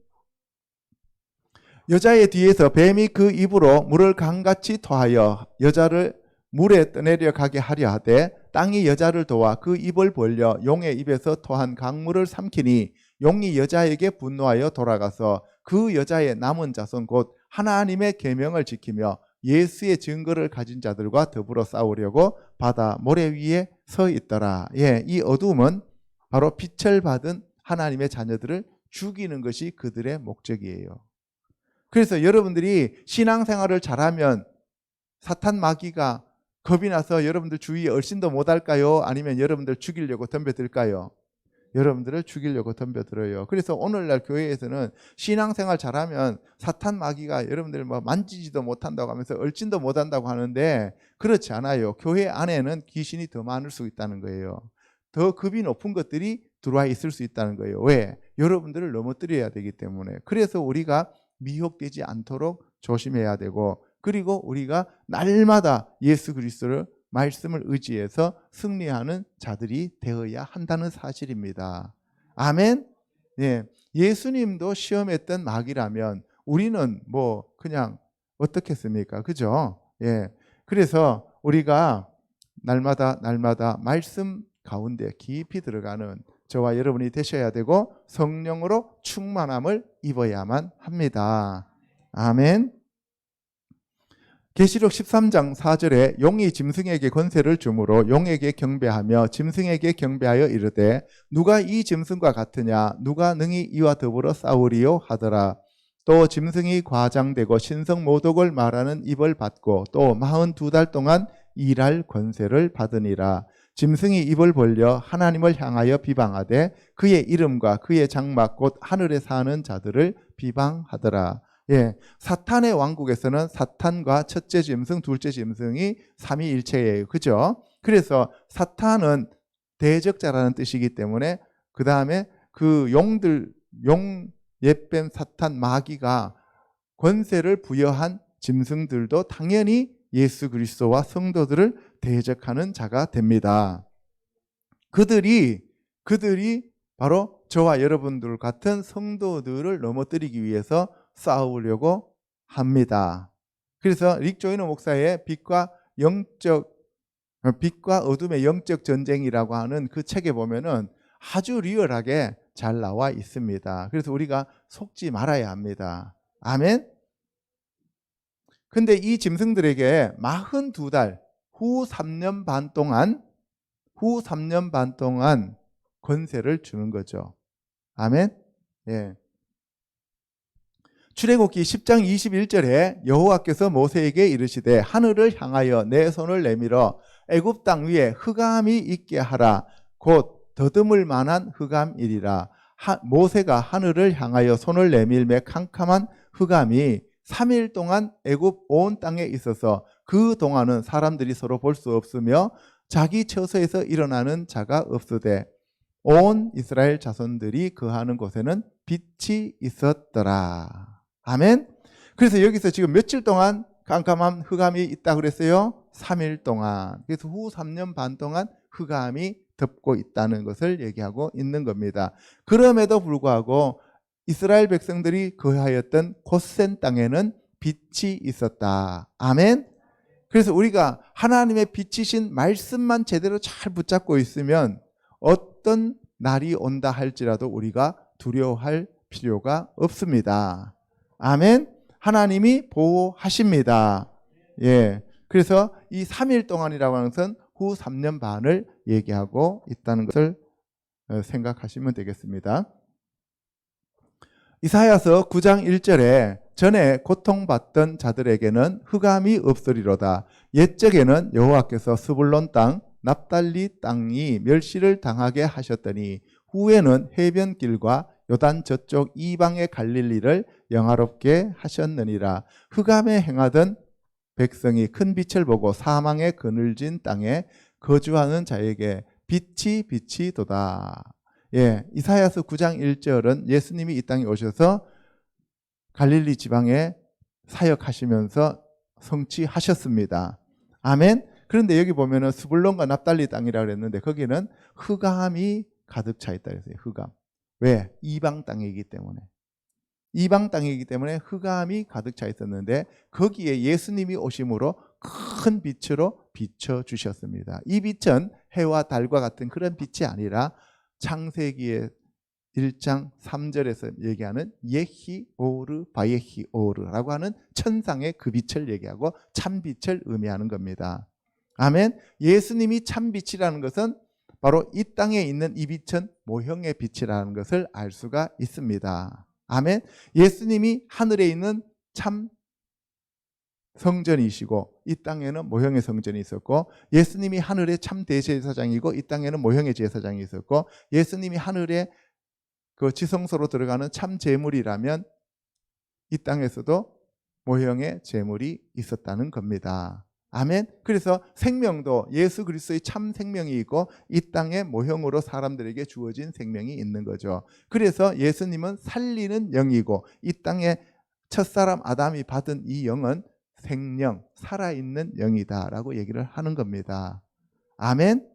여자의 뒤에서 뱀이 그 입으로 물을 강같이 토하여 여자를 물에 떠내려 가게 하려 하되 땅이 여자를 도와 그 입을 벌려 용의 입에서 토한 강물을 삼키니 용이 여자에게 분노하여 돌아가서 그 여자의 남은 자손 곧 하나님의 계명을 지키며 예수의 증거를 가진 자들과 더불어 싸우려고 바다 모래 위에 서 있더라. 예, 이 어둠은 바로 빛을 받은 하나님의 자녀들을 죽이는 것이 그들의 목적이에요. 그래서 여러분들이 신앙생활을 잘하면 사탄 마귀가 겁이 나서 여러분들 주위에 얼씬도 못할까요? 아니면 여러분들 죽이려고 덤벼들까요? 여러분들을 죽이려고 덤벼들어요. 그래서 오늘날 교회에서는 신앙생활 잘하면 사탄 마귀가 여러분들 뭐 만지지도 못한다고 하면서 얼씬도 못한다고 하는데 그렇지 않아요. 교회 안에는 귀신이 더 많을 수 있다는 거예요. 더 급이 높은 것들이 들어와 있을 수 있다는 거예요. 왜? 여러분들을 넘어뜨려야 되기 때문에. 그래서 우리가 미혹되지 않도록 조심해야 되고, 그리고 우리가 날마다 예수 그리스도를 말씀을 의지해서 승리하는 자들이 되어야 한다는 사실입니다. 아멘. 예, 예수님도 시험했던 마귀라면 우리는 뭐 그냥 어떻겠습니까? 그죠? 예, 그래서 우리가 날마다 말씀 가운데 깊이 들어가는 저와 여러분이 되셔야 되고 성령으로 충만함을 입어야만 합니다. 아멘. 계시록 13장 4절에 용이 짐승에게 권세를 주므로 용에게 경배하며 짐승에게 경배하여 이르되 누가 이 짐승과 같으냐 누가 능히 이와 더불어 싸우리요 하더라. 또 짐승이 과장되고 신성 모독을 말하는 입을 받고 또 42달 동안 일할 권세를 받으니라. 짐승이 입을 벌려 하나님을 향하여 비방하되 그의 이름과 그의 장막 곧 하늘에 사는 자들을 비방하더라. 예, 사탄의 왕국에서는 사탄과 첫째 짐승, 둘째 짐승이 삼위일체예요. 그죠? 그래서 사탄은 대적자라는 뜻이기 때문에 그 다음에 그 용 옛뱀 사탄 마귀가 권세를 부여한 짐승들도 당연히 예수 그리스도와 성도들을 대적하는 자가 됩니다. 그들이 바로 저와 여러분들 같은 성도들을 넘어뜨리기 위해서 싸우려고 합니다. 그래서 릭 조이너 목사의 빛과 어둠의 영적 전쟁이라고 하는 그 책에 보면은 아주 리얼하게 잘 나와 있습니다. 그래서 우리가 속지 말아야 합니다. 아멘. 근데 이 짐승들에게 42달 후 3년 반 동안 권세를 주는 거죠. 아멘. 예. 출애굽기 10장 21절에 여호와께서 모세에게 이르시되 하늘을 향하여 내 손을 내밀어 애굽 땅 위에 흑암이 있게 하라. 곧 더듬을 만한 흑암이리라. 모세가 하늘을 향하여 손을 내밀매 캄캄한 흑암이 3일 동안 애굽 온 땅에 있어서 그 동안은 사람들이 서로 볼 수 없으며 자기 처소에서 일어나는 자가 없으되 온 이스라엘 자손들이 거하는 곳에는 빛이 있었더라. 아멘. 그래서 여기서 지금 며칠 동안 깜깜한 흑암이 있다고 그랬어요? 3일 동안. 그래서 후 3년 반 동안 흑암이 덮고 있다는 것을 얘기하고 있는 겁니다. 그럼에도 불구하고 이스라엘 백성들이 거하였던 곧센 땅에는 빛이 있었다. 아멘. 그래서 우리가 하나님의 빛이신 말씀만 제대로 잘 붙잡고 있으면 어떤 날이 온다 할지라도 우리가 두려워할 필요가 없습니다. 아멘. 하나님이 보호하십니다. 예. 그래서 이 3일 동안이라고 하는 것은 후 3년 반을 얘기하고 있다는 것을 생각하시면 되겠습니다. 이사야서 9장 1절에 전에 고통받던 자들에게는 흑암이 없으리로다. 옛적에는 여호와께서 스불론 땅, 납달리 땅이 멸시를 당하게 하셨더니 후에는 해변길과 요단 저쪽 이방의 갈릴리를 영화롭게 하셨느니라. 흑암에 행하던 백성이 큰 빛을 보고 사망의 그늘진 땅에 거주하는 자에게 빛이 도다. 예, 이사야서 9장 1절은 예수님이 이 땅에 오셔서 갈릴리 지방에 사역하시면서 성취하셨습니다. 아멘. 그런데 여기 보면은 스불론과 납달리 땅이라고 그랬는데 거기는 흑암이 가득 차 있다 그랬어요. 흑암. 왜? 이방 땅이기 때문에. 이방 땅이기 때문에 흑암이 가득 차 있었는데 거기에 예수님이 오심으로 큰 빛으로 비춰주셨습니다. 이 빛은 해와 달과 같은 그런 빛이 아니라 창세기의 1장 3절에서 얘기하는 예히오르 바예히오르라고 하는 천상의 그 빛을 얘기하고 참빛을 의미하는 겁니다. 아멘. 예수님이 참 빛이라는 것은 바로 이 땅에 있는 이 빛은 모형의 빛이라는 것을 알 수가 있습니다. 아멘. 예수님이 하늘에 있는 참 성전이시고 이 땅에는 모형의 성전이 있었고, 예수님이 하늘의 참 대제사장이고 이 땅에는 모형의 제사장이 있었고, 예수님이 하늘의 그 지성소로 들어가는 참 제물이라면 이 땅에서도 모형의 제물이 있었다는 겁니다. 아멘. 그래서 생명도 예수 그리스도의 참 생명이 있고 이 땅의 모형으로 사람들에게 주어진 생명이 있는 거죠. 그래서 예수님은 살리는 영이고 이 땅에 첫사람 아담이 받은 이 영은 생명, 살아있는 영이다라고 얘기를 하는 겁니다. 아멘.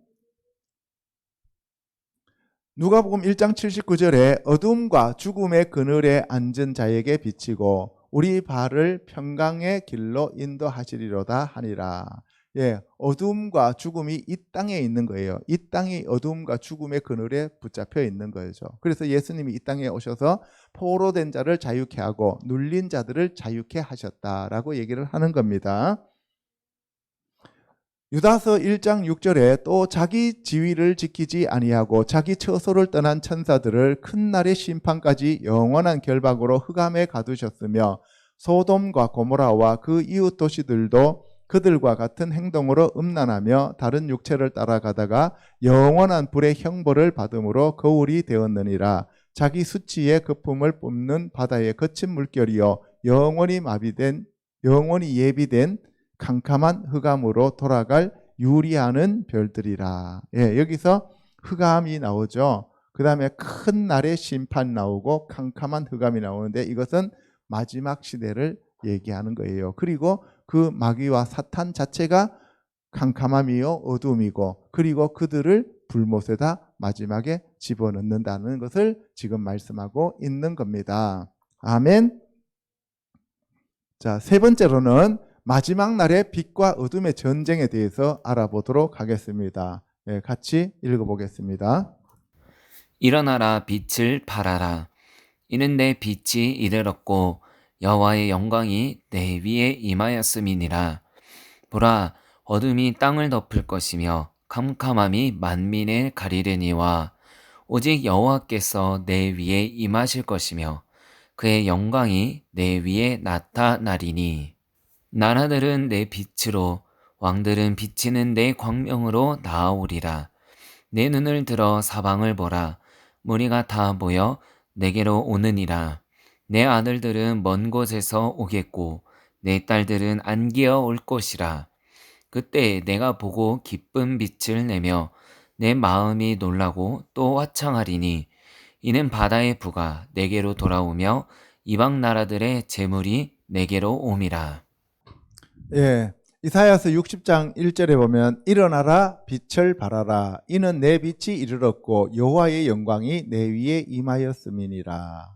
누가복음 1장 79절에 어둠과 죽음의 그늘에 앉은 자에게 비치고 우리 발을 평강의 길로 인도하시리로다 하니라. 예, 어둠과 죽음이 이 땅에 있는 거예요. 이 땅이 어둠과 죽음의 그늘에 붙잡혀 있는 거죠. 그래서 예수님이 이 땅에 오셔서 포로된 자를 자유케 하고 눌린 자들을 자유케 하셨다라고 얘기를 하는 겁니다. 유다서 1장 6절에 또 자기 지위를 지키지 아니하고 자기 처소를 떠난 천사들을 큰 날의 심판까지 영원한 결박으로 흑암에 가두셨으며 소돔과 고모라와 그 이웃 도시들도 그들과 같은 행동으로 음란하며 다른 육체를 따라가다가 영원한 불의 형벌을 받음으로 거울이 되었느니라. 자기 수치의 거품을 뿜는 바다의 거친 물결이요 영원히 예비된 캄캄한 흑암으로 돌아갈 유리하는 별들이라. 예, 여기서 흑암이 나오죠. 그 다음에 큰 날의 심판 나오고 캄캄한 흑암이 나오는데 이것은 마지막 시대를 얘기하는 거예요. 그리고 그 마귀와 사탄 자체가 캄캄함이요 어둠이고 그리고 그들을 불못에다 마지막에 집어넣는다는 것을 지금 말씀하고 있는 겁니다. 아멘. 자, 세 번째로는 마지막 날의 빛과 어둠의 전쟁에 대해서 알아보도록 하겠습니다. 네, 같이 읽어보겠습니다. 일어나라 빛을 발하라. 이는 내 빛이 이르렀고 여호와의 영광이 내 위에 임하였음이니라. 보라, 어둠이 땅을 덮을 것이며 캄캄함이 만민을 가리려니와 오직 여호와께서 내 위에 임하실 것이며 그의 영광이 내 위에 나타나리니. 나라들은 내 빛으로 왕들은 비치는 내 광명으로 나아오리라. 내 눈을 들어 사방을 보라. 무리가 다 모여 내게로 오느니라. 내 아들들은 먼 곳에서 오겠고 내 딸들은 안기어 올 것이라. 그때 내가 보고 기쁜 빛을 내며 내 마음이 놀라고 또 화창하리니 이는 바다의 부가 내게로 돌아오며 이방 나라들의 재물이 내게로 옴이라. 예, 이사야서 60장 1절에 보면 일어나라 빛을 발하라 이는 내 빛이 이르렀고 여호와의 영광이 내 위에 임하였음이니라.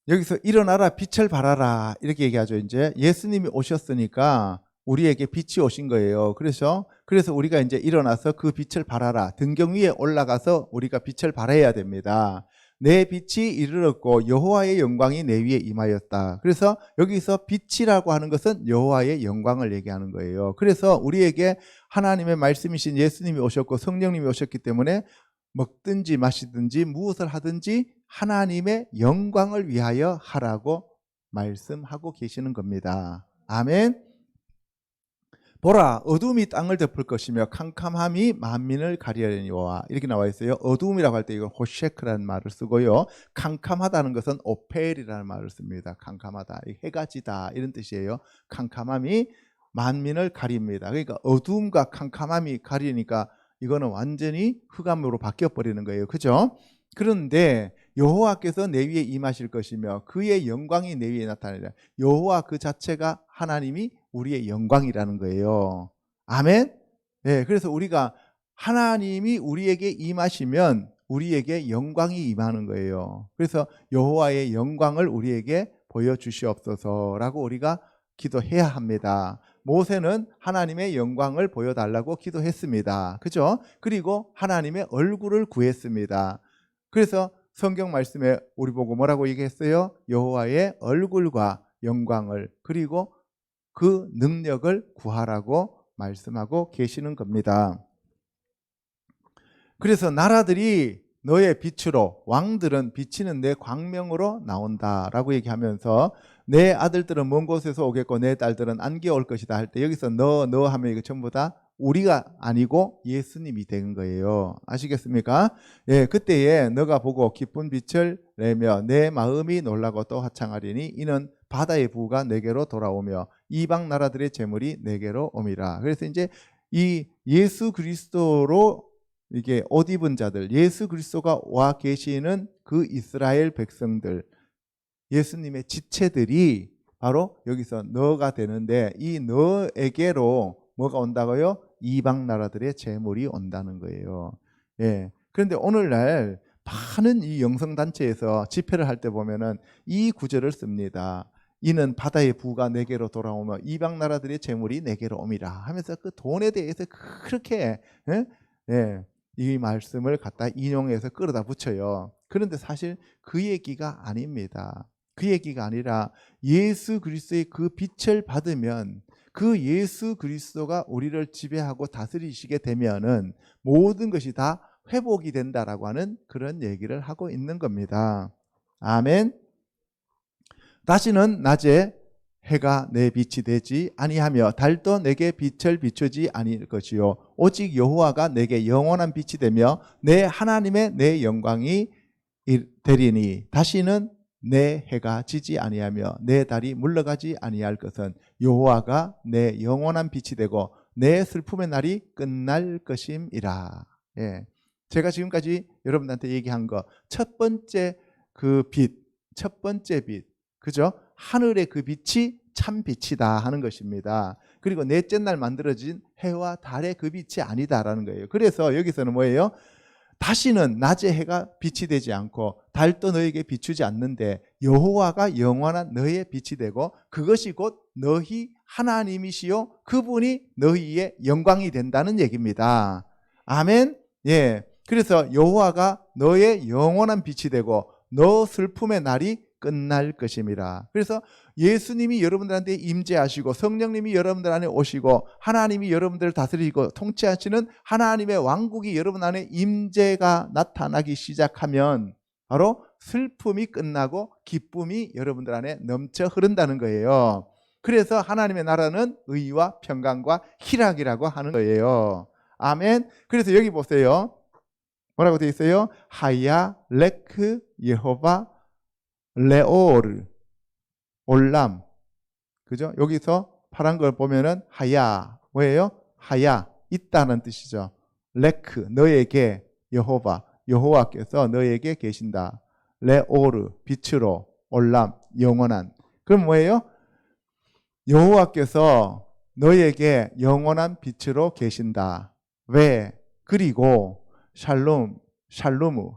여기서 일어나라 빛을 발하라 이렇게 얘기하죠. 이제 예수님이 오셨으니까 우리에게 빛이 오신 거예요. 그래서 우리가 이제 일어나서 그 빛을 발하라, 등경 위에 올라가서 우리가 빛을 발해야 됩니다. 내 빛이 이르렀고 여호와의 영광이 내 위에 임하였다. 그래서 여기서 빛이라고 하는 것은 여호와의 영광을 얘기하는 거예요. 그래서 우리에게 하나님의 말씀이신 예수님이 오셨고 성령님이 오셨기 때문에 먹든지 마시든지 무엇을 하든지 하나님의 영광을 위하여 하라고 말씀하고 계시는 겁니다. 아멘. 보라, 어둠이 땅을 덮을 것이며 캄캄함이 만민을 가리려니와 이렇게 나와 있어요. 어둠이라고 할 때 이건 호셰크라는 말을 쓰고요. 캄캄하다는 것은 오펠이라는 말을 씁니다. 캄캄하다, 해가 지다 이런 뜻이에요. 캄캄함이 만민을 가립니다. 그러니까 어둠과 캄캄함이 가리니까 이거는 완전히 흑암으로 바뀌어 버리는 거예요. 그죠? 그런데 여호와께서 내 위에 임하실 것이며 그의 영광이 내 위에 나타나리라. 여호와 그 자체가 하나님이 우리의 영광이라는 거예요. 아멘. 네, 그래서 우리가 하나님이 우리에게 임하시면 우리에게 영광이 임하는 거예요. 그래서 여호와의 영광을 우리에게 보여주시옵소서라고 우리가 기도해야 합니다. 모세는 하나님의 영광을 보여달라고 기도했습니다. 그죠? 그리고 하나님의 얼굴을 구했습니다. 그래서 성경 말씀에 우리 보고 뭐라고 얘기했어요? 여호와의 얼굴과 영광을 그리고 그 능력을 구하라고 말씀하고 계시는 겁니다. 그래서 나라들이 너의 빛으로, 왕들은 비치는 내 광명으로 나온다라고 얘기하면서 내 아들들은 먼 곳에서 오겠고 내 딸들은 안개 올 것이다 할 때 여기서 너 하면 이거 전부 다 우리가 아니고 예수님이 된 거예요. 아시겠습니까? 예, 그때에 너가 보고 기쁜 빛을 내며 내 마음이 놀라고 또 화창하리니 이는 바다의 부가 내게로 돌아오며 이방 나라들의 재물이 내게로 옴이라. 그래서 이제 이 예수 그리스도로 이게 옷 입은 자들, 예수 그리스도가 와 계시는 그 이스라엘 백성들, 예수님의 지체들이 바로 여기서 너가 되는데 이 너에게로 뭐가 온다고요? 이방 나라들의 재물이 온다는 거예요. 예. 그런데 오늘날 많은 이 영성단체에서 집회를 할 때 보면은 이 구절을 씁니다. 이는 바다의 부가 내게로 돌아오며 이방 나라들의 재물이 내게로 옴이라 하면서 그 돈에 대해서 그렇게 이 말씀을 갖다 인용해서 끌어다 붙여요. 그런데 사실 그 얘기가 아닙니다. 그 얘기가 아니라 예수 그리스도의 그 빛을 받으면 그 예수 그리스도가 우리를 지배하고 다스리시게 되면은 모든 것이 다 회복이 된다라고 하는 그런 얘기를 하고 있는 겁니다. 아멘. 다시는 낮에 해가 내 빛이 되지 아니하며 달도 내게 빛을 비추지 아니할 것이요 오직 여호와가 내게 영원한 빛이 되며 내 하나님의 내 영광이 되리니 다시는 내 해가 지지 아니하며 내 달이 물러가지 아니할 것은 여호와가 내 영원한 빛이 되고 내 슬픔의 날이 끝날 것임이라. 예. 제가 지금까지 여러분들한테 얘기한 거 첫 번째 그 빛, 첫 번째 빛, 그죠? 하늘의 그 빛이 참 빛이다 하는 것입니다. 그리고 넷째 날 만들어진 해와 달의 그 빛이 아니다라는 거예요. 그래서 여기서는 뭐예요? 다시는 낮에 해가 빛이 되지 않고 달도 너에게 비추지 않는데 여호와가 영원한 너의 빛이 되고 그것이 곧 너희 하나님이시요 그분이 너희의 영광이 된다는 얘기입니다. 아멘. 예. 그래서 여호와가 너의 영원한 빛이 되고 너 슬픔의 날이 끝날 것임이라. 그래서 예수님이 여러분들한테 임재하시고 성령님이 여러분들 안에 오시고 하나님이 여러분들을 다스리고 통치하시는 하나님의 왕국이 여러분 안에 임재가 나타나기 시작하면 바로 슬픔이 끝나고 기쁨이 여러분들 안에 넘쳐 흐른다는 거예요. 그래서 하나님의 나라는 의와 평강과 희락이라고 하는 거예요. 아멘. 그래서 여기 보세요. 뭐라고 되어 있어요? 하야 레크 예호바 레오르 올람. 그죠? 여기서 파란 걸 보면은 하야 뭐예요? 하야 있다는 뜻이죠. 레크 너에게 여호바 여호와께서 너에게 계신다. 레오르 빛으로 올람 영원한. 그럼 뭐예요? 여호와께서 너에게 영원한 빛으로 계신다. 왜? 그리고 샬롬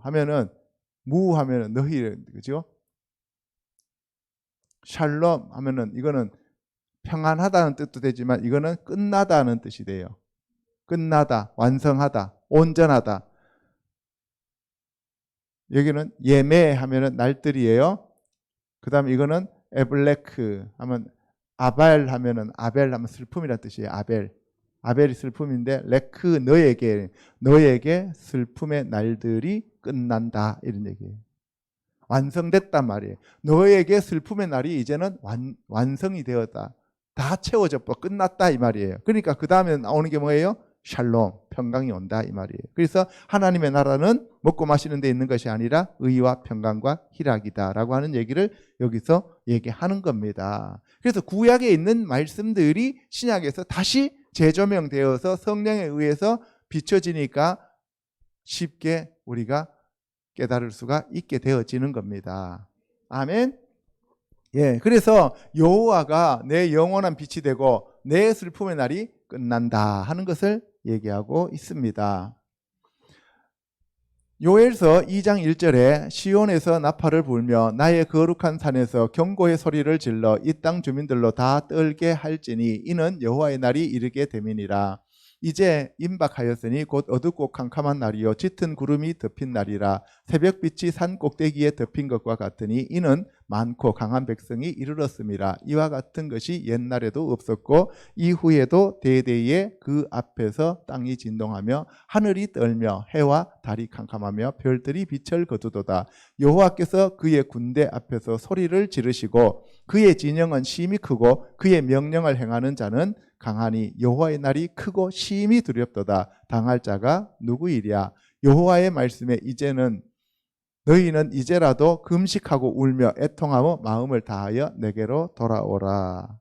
하면은 무 하면은 너희 그죠? 샬롬 하면은 이거는 평안하다는 뜻도 되지만 이거는 끝나다는 뜻이 돼요. 끝나다, 완성하다, 온전하다. 여기는 예매 하면은 날들이에요. 그다음에 이거는 에블레크 하면 아벨 하면은 아벨 하면 슬픔이라는 뜻이에요. 아벨이 슬픔인데 레크 너에게 슬픔의 날들이 끝난다 이런 얘기예요. 완성됐단 말이에요. 너에게 슬픔의 날이 이제는 완성이 되었다. 다 채워졌고 끝났다 이 말이에요. 그러니까 그 다음에 나오는 게 뭐예요? 샬롬, 평강이 온다 이 말이에요. 그래서 하나님의 나라는 먹고 마시는 데 있는 것이 아니라 의와 평강과 희락이다 라고 하는 얘기를 여기서 얘기하는 겁니다. 그래서 구약에 있는 말씀들이 신약에서 다시 재조명되어서 성령에 의해서 비춰지니까 쉽게 우리가 깨달을 수가 있게 되어지는 겁니다. 아멘. 예, 그래서 여호와가 내 영원한 빛이 되고 내 슬픔의 날이 끝난다 하는 것을 얘기하고 있습니다. 요엘서 2장 1절에 시온에서 나팔을 불며 나의 거룩한 산에서 경고의 소리를 질러 이 땅 주민들로 다 떨게 할지니 이는 여호와의 날이 이르게 됨이니라. 이제 임박하였으니 곧 어둡고 캄캄한 날이요 짙은 구름이 덮인 날이라. 새벽빛이 산 꼭대기에 덮인 것과 같으니 이는 많고 강한 백성이 이르렀음이라. 이와 같은 것이 옛날에도 없었고 이후에도 대대에 그 앞에서 땅이 진동하며 하늘이 떨며 해와 달이 캄캄하며 별들이 빛을 거두도다. 여호와께서 그의 군대 앞에서 소리를 지르시고 그의 진영은 심히 크고 그의 명령을 행하는 자는 강하니 여호와의 날이 크고 심히 두렵도다. 당할 자가 누구이랴. 여호와의 말씀에 너희는 이제라도 금식하고 울며 애통하며 마음을 다하여 내게로 돌아오라.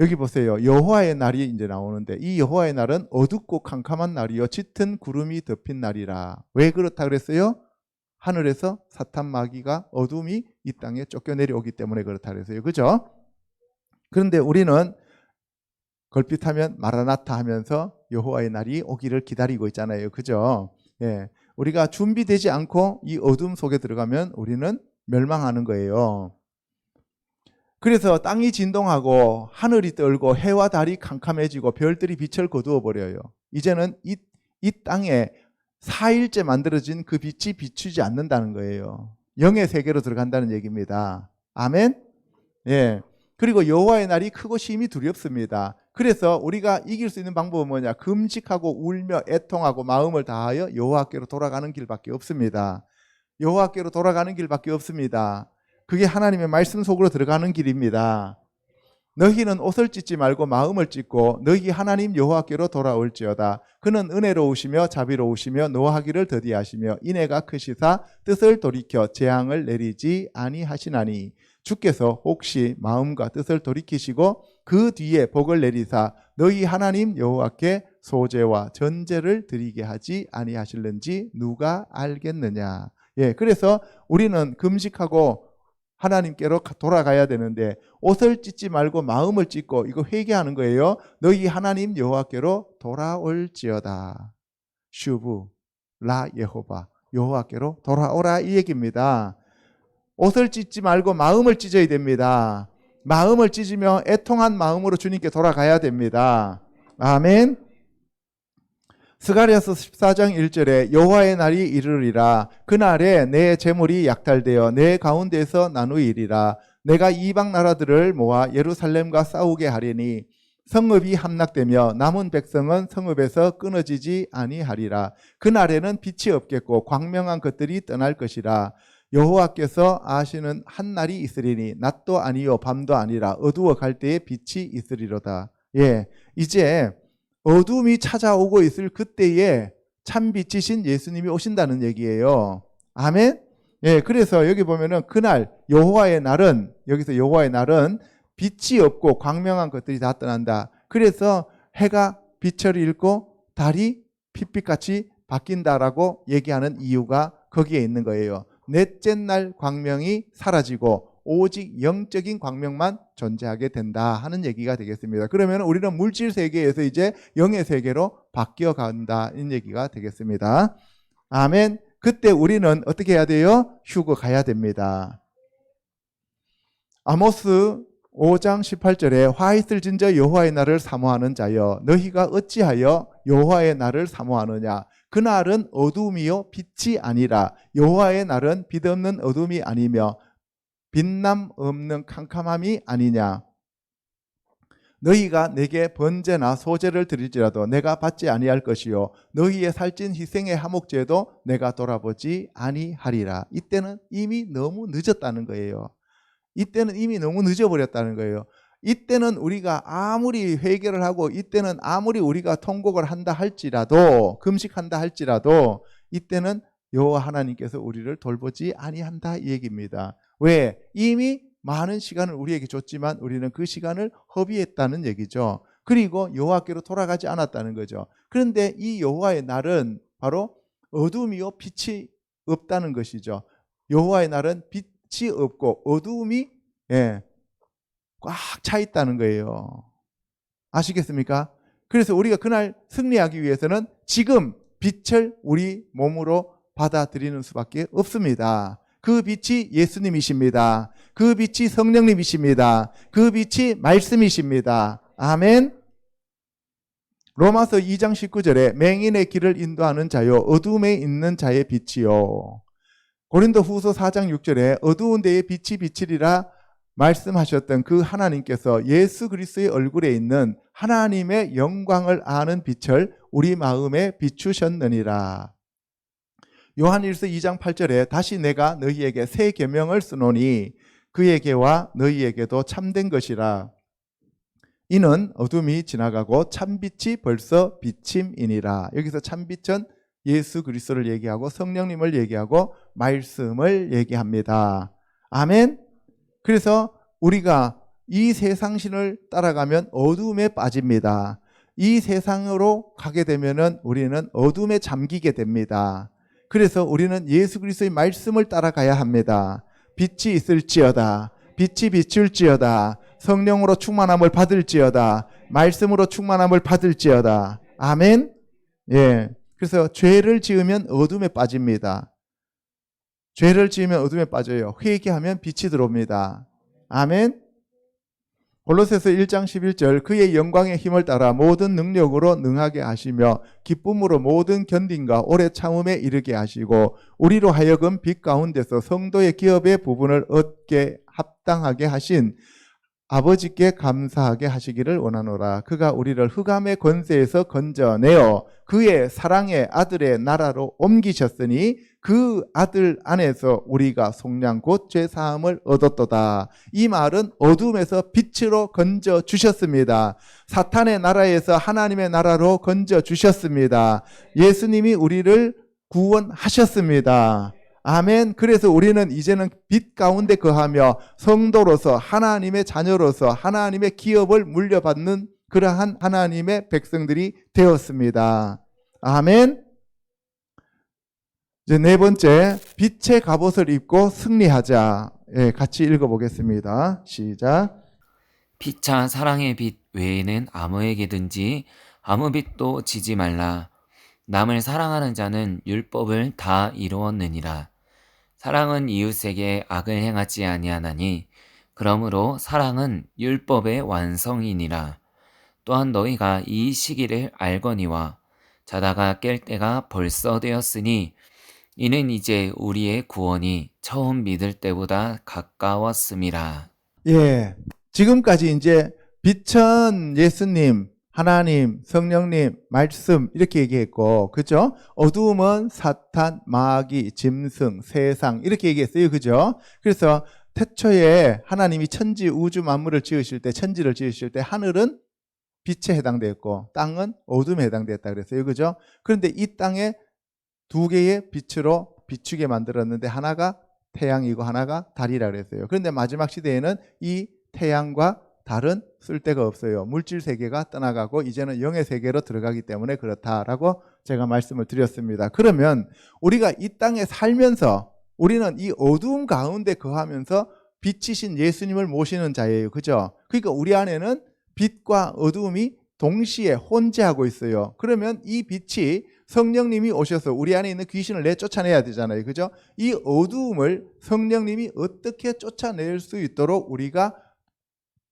여기 보세요. 여호와의 날이 이제 나오는데 이 여호와의 날은 어둡고 캄캄한 날이요 짙은 구름이 덮인 날이라. 왜 그렇다 그랬어요? 하늘에서 사탄 마귀가 어둠이 이 땅에 쫓겨 내려오기 때문에 그렇다 그랬어요. 그죠? 그런데 우리는 걸핏하면 마라나타 하면서 여호와의 날이 오기를 기다리고 있잖아요. 그죠? 예. 우리가 준비되지 않고 이 어둠 속에 들어가면 우리는 멸망하는 거예요. 그래서 땅이 진동하고 하늘이 떨고 해와 달이 캄캄해지고 별들이 빛을 거두어 버려요. 이제는 이 땅에 4일째 만들어진 그 빛이 비추지 않는다는 거예요. 영의 세계로 들어간다는 얘기입니다. 아멘? 예. 그리고 여호와의 날이 크고 심히 두렵습니다. 그래서 우리가 이길 수 있는 방법은 뭐냐? 금식하고 울며 애통하고 마음을 다하여 여호와께로 돌아가는 길밖에 없습니다. 여호와께로 돌아가는 길밖에 없습니다. 그게 하나님의 말씀 속으로 들어가는 길입니다. 너희는 옷을 찢지 말고 마음을 찢고 너희 하나님 여호와께로 돌아올지어다. 그는 은혜로우시며 자비로우시며 노하기를 더디하시며 인애가 크시사 뜻을 돌이켜 재앙을 내리지 아니하시나니 주께서 혹시 마음과 뜻을 돌이키시고 그 뒤에 복을 내리사 너희 하나님 여호와께 소제와 전제를 드리게 하지 아니하실는지 누가 알겠느냐. 예, 그래서 우리는 금식하고 하나님께로 돌아가야 되는데 옷을 찢지 말고 마음을 찢고 이거 회개하는 거예요. 너희 하나님 여호와께로 돌아올지어다. 슈브 라 예호바 여호와께로 돌아오라 이 얘기입니다. 옷을 찢지 말고 마음을 찢어야 됩니다. 마음을 찢으며 애통한 마음으로 주님께 돌아가야 됩니다. 아멘. 스가랴서 14장 1절에 여호와의 날이 이르리라. 그날에 내 재물이 약탈되어 내 가운데서 나누이리라. 내가 이방 나라들을 모아 예루살렘과 싸우게 하리니 성읍이 함락되며 남은 백성은 성읍에서 끊어지지 아니하리라. 그날에는 빛이 없겠고 광명한 것들이 떠날 것이라. 여호와께서 아시는 한 날이 있으리니 낮도 아니요 밤도 아니라 어두워 갈 때에 빛이 있으리로다. 예, 이제 어둠이 찾아오고 있을 그때에 참 빛이신 예수님이 오신다는 얘기예요. 아멘. 예, 그래서 여기 보면은 그날 여호와의 날은 여기서 여호와의 날은 빛이 없고 광명한 것들이 다 떠난다. 그래서 해가 빛을 잃고 달이 핏빛같이 바뀐다라고 얘기하는 이유가 거기에 있는 거예요. 넷째 날 광명이 사라지고 오직 영적인 광명만 존재하게 된다 하는 얘기가 되겠습니다. 그러면 우리는 물질 세계에서 이제 영의 세계로 바뀌어 간다 이 얘기가 되겠습니다. 아멘. 그때 우리는 어떻게 해야 돼요? 휴거 가야 됩니다. 아모스 5장 18절에 화 있을진저 여호와의 날을 사모하는 자여 너희가 어찌하여 여호와의 날을 사모하느냐. 그날은 어둠이요 빛이 아니라 여호와의 날은 빛 없는 어둠이 아니며 빛남 없는 캄캄함이 아니냐. 너희가 내게 번제나 소제를 드릴지라도 내가 받지 아니할 것이요 너희의 살찐 희생의 화목제도 내가 돌아보지 아니하리라. 이때는 이미 너무 늦었다는 거예요. 이때는 이미 너무 늦어버렸다는 거예요. 이때는 우리가 아무리 회개를 하고 이때는 아무리 우리가 통곡을 한다 할지라도 금식한다 할지라도 이때는 여호와 하나님께서 우리를 돌보지 아니한다 이 얘기입니다. 왜? 이미 많은 시간을 우리에게 줬지만 우리는 그 시간을 허비했다는 얘기죠. 그리고 여호와께로 돌아가지 않았다는 거죠. 그런데 이 여호와의 날은 바로 어둠이요 빛이 없다는 것이죠. 여호와의 날은 빛이 없고 어둠이 꽉 차 있다는 거예요. 아시겠습니까? 그래서 우리가 그날 승리하기 위해서는 지금 빛을 우리 몸으로 받아들이는 수밖에 없습니다. 그 빛이 예수님이십니다. 그 빛이 성령님이십니다. 그 빛이 말씀이십니다. 아멘. 로마서 2장 19절에 맹인의 길을 인도하는 자요 어둠에 있는 자의 빛이요. 고린도후서 4장 6절에 어두운 데에 빛이 비치리라 말씀하셨던 그 하나님께서 예수 그리스도의 얼굴에 있는 하나님의 영광을 아는 빛을 우리 마음에 비추셨느니라. 요한일서 2장 8절에 다시 내가 너희에게 새 계명을 쓰노니 그에게와 너희에게도 참된 것이라. 이는 어둠이 지나가고 참빛이 벌써 비침이니라. 여기서 참빛은 예수 그리스도를 얘기하고 성령님을 얘기하고 말씀을 얘기합니다. 아멘. 그래서 우리가 이 세상신을 따라가면 어둠에 빠집니다. 이 세상으로 가게 되면은 우리는 어둠에 잠기게 됩니다. 그래서 우리는 예수 그리스도의 말씀을 따라가야 합니다. 빛이 있을지어다, 빛이 비출지어다, 성령으로 충만함을 받을지어다, 말씀으로 충만함을 받을지어다. 아멘. 예. 그래서 죄를 지으면 어둠에 빠집니다. 죄를 지으면 어둠에 빠져요. 회개하면 빛이 들어옵니다. 아멘. 골로새서 1장 11절 그의 영광의 힘을 따라 모든 능력으로 능하게 하시며 기쁨으로 모든 견딘과 오래 참음에 이르게 하시고 우리로 하여금 빛 가운데서 성도의 기업의 부분을 얻게 합당하게 하신 아버지께 감사하게 하시기를 원하노라. 그가 우리를 흑암의 권세에서 건져내어 그의 사랑의 아들의 나라로 옮기셨으니 그 아들 안에서 우리가 속량 곧 죄사함을 얻었도다. 이 말은 어둠에서 빛으로 건져 주셨습니다. 사탄의 나라에서 하나님의 나라로 건져 주셨습니다. 예수님이 우리를 구원하셨습니다. 아멘. 그래서 우리는 이제는 빛 가운데 거하며 성도로서 하나님의 자녀로서 하나님의 기업을 물려받는 그러한 하나님의 백성들이 되었습니다. 아멘. 이제 네 번째, 빛의 갑옷을 입고 승리하자. 예, 같이 읽어보겠습니다. 시작. 피차 사랑의 빛 외에는 아무에게든지 아무 빛도 지지 말라. 남을 사랑하는 자는 율법을 다 이루었느니라. 사랑은 이웃에게 악을 행하지 아니하나니 그러므로 사랑은 율법의 완성이니라. 또한 너희가 이 시기를 알거니와 자다가 깰 때가 벌써 되었으니 이는 이제 우리의 구원이 처음 믿을 때보다 가까웠음이라. 예, 지금까지 이제 빛은 예수님, 하나님, 성령님, 말씀 이렇게 얘기했고, 그죠? 어두움은 사탄, 마귀, 짐승, 세상 이렇게 얘기했어요, 그죠? 그래서 태초에 하나님이 천지, 우주 만물을 지으실 때, 천지를 지으실 때 하늘은 빛에 해당되었고 땅은 어둠에 해당되었다 그랬어요, 그죠? 그런데 이 땅에 두 개의 빛으로 비추게 만들었는데 하나가 태양이고 하나가 달이라 그랬어요. 그런데 마지막 시대에는 이 태양과 달은 쓸데가 없어요. 물질 세계가 떠나가고 이제는 영의 세계로 들어가기 때문에 그렇다라고 제가 말씀을 드렸습니다. 그러면 우리가 이 땅에 살면서 우리는 이 어두운 가운데 거하면서 빛이신 예수님을 모시는 자예요, 그죠? 그러니까 우리 안에는 빛과 어두움이 동시에 혼재하고 있어요. 그러면 이 빛이 성령님이 오셔서 우리 안에 있는 귀신을 내쫓아내야 되잖아요, 그죠? 이 어두움을 성령님이 어떻게 쫓아낼 수 있도록 우리가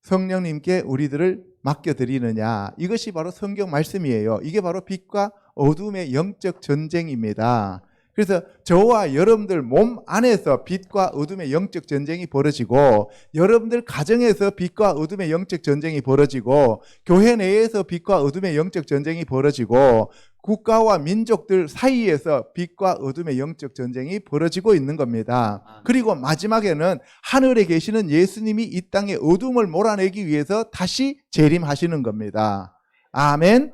성령님께 우리들을 맡겨드리느냐, 이것이 바로 성경 말씀이에요. 이게 바로 빛과 어둠의 영적 전쟁입니다. 그래서 저와 여러분들 몸 안에서 빛과 어둠의 영적 전쟁이 벌어지고, 여러분들 가정에서 빛과 어둠의 영적 전쟁이 벌어지고, 교회 내에서 빛과 어둠의 영적 전쟁이 벌어지고, 국가와 민족들 사이에서 빛과 어둠의 영적 전쟁이 벌어지고 있는 겁니다. 그리고 마지막에는 하늘에 계시는 예수님이 이 땅의 어둠을 몰아내기 위해서 다시 재림하시는 겁니다. 아멘.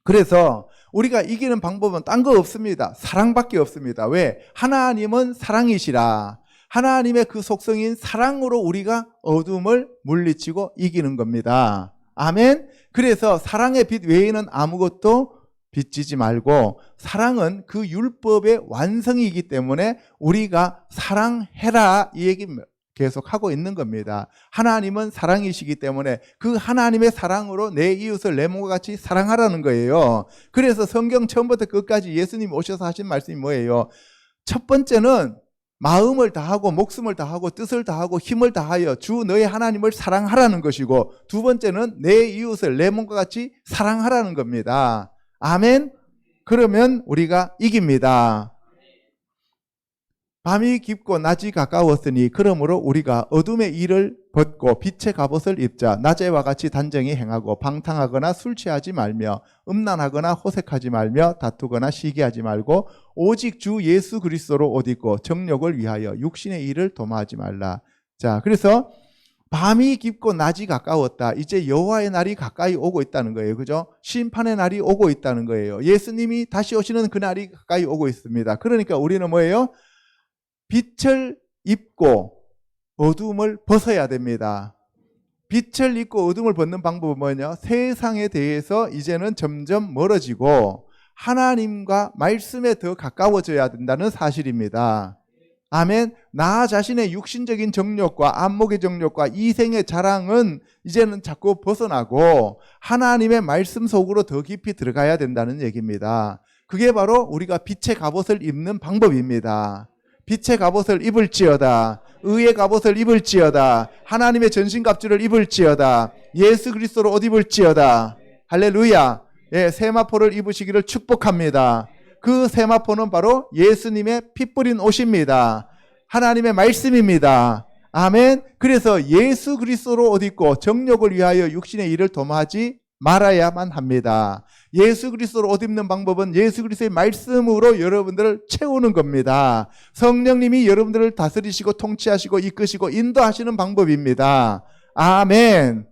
그래서 우리가 이기는 방법은 딴 거 없습니다. 사랑밖에 없습니다. 왜? 하나님은 사랑이시라. 하나님의 그 속성인 사랑으로 우리가 어둠을 물리치고 이기는 겁니다. 아멘. 그래서 사랑의 빛 외에는 아무것도 비치지 말고, 사랑은 그 율법의 완성이기 때문에 우리가 사랑해라, 이 얘기 계속 하고 있는 겁니다. 하나님은 사랑이시기 때문에 그 하나님의 사랑으로 내 이웃을 내 몸과 같이 사랑하라는 거예요. 그래서 성경 처음부터 끝까지 예수님 오셔서 하신 말씀이 뭐예요? 첫 번째는 마음을 다하고 목숨을 다하고 뜻을 다하고 힘을 다하여 주 너의 하나님을 사랑하라는 것이고, 두 번째는 내 이웃을 내 몸과 같이 사랑하라는 겁니다. 아멘. 그러면 우리가 이깁니다. 밤이 깊고 낮이 가까웠으니 그러므로 우리가 어둠의 일을 벗고 빛의 갑옷을 입자. 낮에와 같이 단정히 행하고 방탕하거나 술 취하지 말며 음란하거나 호색하지 말며 다투거나 시기하지 말고 오직 주 예수 그리스도로 옷 입고 정욕을 위하여 육신의 일을 도모하지 말라. 자, 그래서 밤이 깊고 낮이 가까웠다. 이제 여호와의 날이 가까이 오고 있다는 거예요. 그죠? 심판의 날이 오고 있다는 거예요. 예수님이 다시 오시는 그 날이 가까이 오고 있습니다. 그러니까 우리는 뭐예요? 빛을 입고 어둠을 벗어야 됩니다. 빛을 입고 어둠을 벗는 방법은 뭐냐? 세상에 대해서 이제는 점점 멀어지고 하나님과 말씀에 더 가까워져야 된다는 사실입니다. 아멘. 나 자신의 육신적인 정욕과 안목의 정욕과 이생의 자랑은 이제는 자꾸 벗어나고 하나님의 말씀 속으로 더 깊이 들어가야 된다는 얘기입니다. 그게 바로 우리가 빛의 갑옷을 입는 방법입니다. 빛의 갑옷을 입을지어다. 의의 갑옷을 입을지어다. 하나님의 전신갑주를 입을지어다. 예수 그리스도로 옷 입을지어다. 할렐루야. 예, 세마포를 입으시기를 축복합니다. 그 세마포는 바로 예수님의 피 뿌린 옷입니다. 하나님의 말씀입니다. 아멘. 그래서 예수 그리스도로 옷 입고 정욕을 위하여 육신의 일을 도모하지 말아야만 합니다. 예수 그리스도로 옷 입는 방법은 예수 그리스도의 말씀으로 여러분들을 채우는 겁니다. 성령님이 여러분들을 다스리시고 통치하시고 이끄시고 인도하시는 방법입니다. 아멘.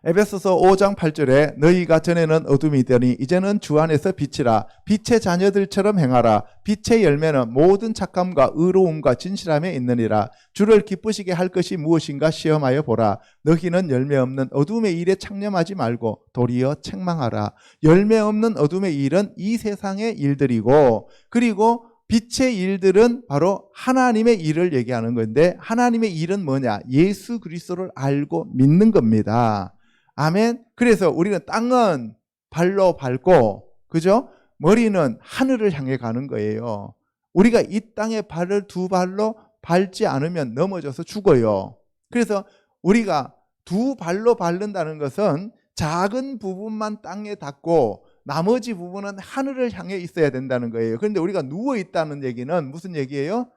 에베소서 5장 8절에 너희가 전에는 어둠이더니 이제는 주 안에서 빛이라. 빛의 자녀들처럼 행하라. 빛의 열매는 모든 착함과 의로움과 진실함에 있느니라. 주를 기쁘시게 할 것이 무엇인가 시험하여 보라. 너희는 열매 없는 어둠의 일에 창념하지 말고 도리어 책망하라. 열매 없는 어둠의 일은 이 세상의 일들이고, 그리고 빛의 일들은 바로 하나님의 일을 얘기하는 건데, 하나님의 일은 뭐냐? 예수 그리스도를 알고 믿는 겁니다. 아멘. 그래서 우리는 땅은 발로 밟고, 그죠? 머리는 하늘을 향해 가는 거예요. 우리가 이 땅에 발을 두 발로 밟지 않으면 넘어져서 죽어요. 그래서 우리가 두 발로 밟는다는 것은 작은 부분만 땅에 닿고 나머지 부분은 하늘을 향해 있어야 된다는 거예요. 그런데 우리가 누워 있다는 얘기는 무슨 얘기예요?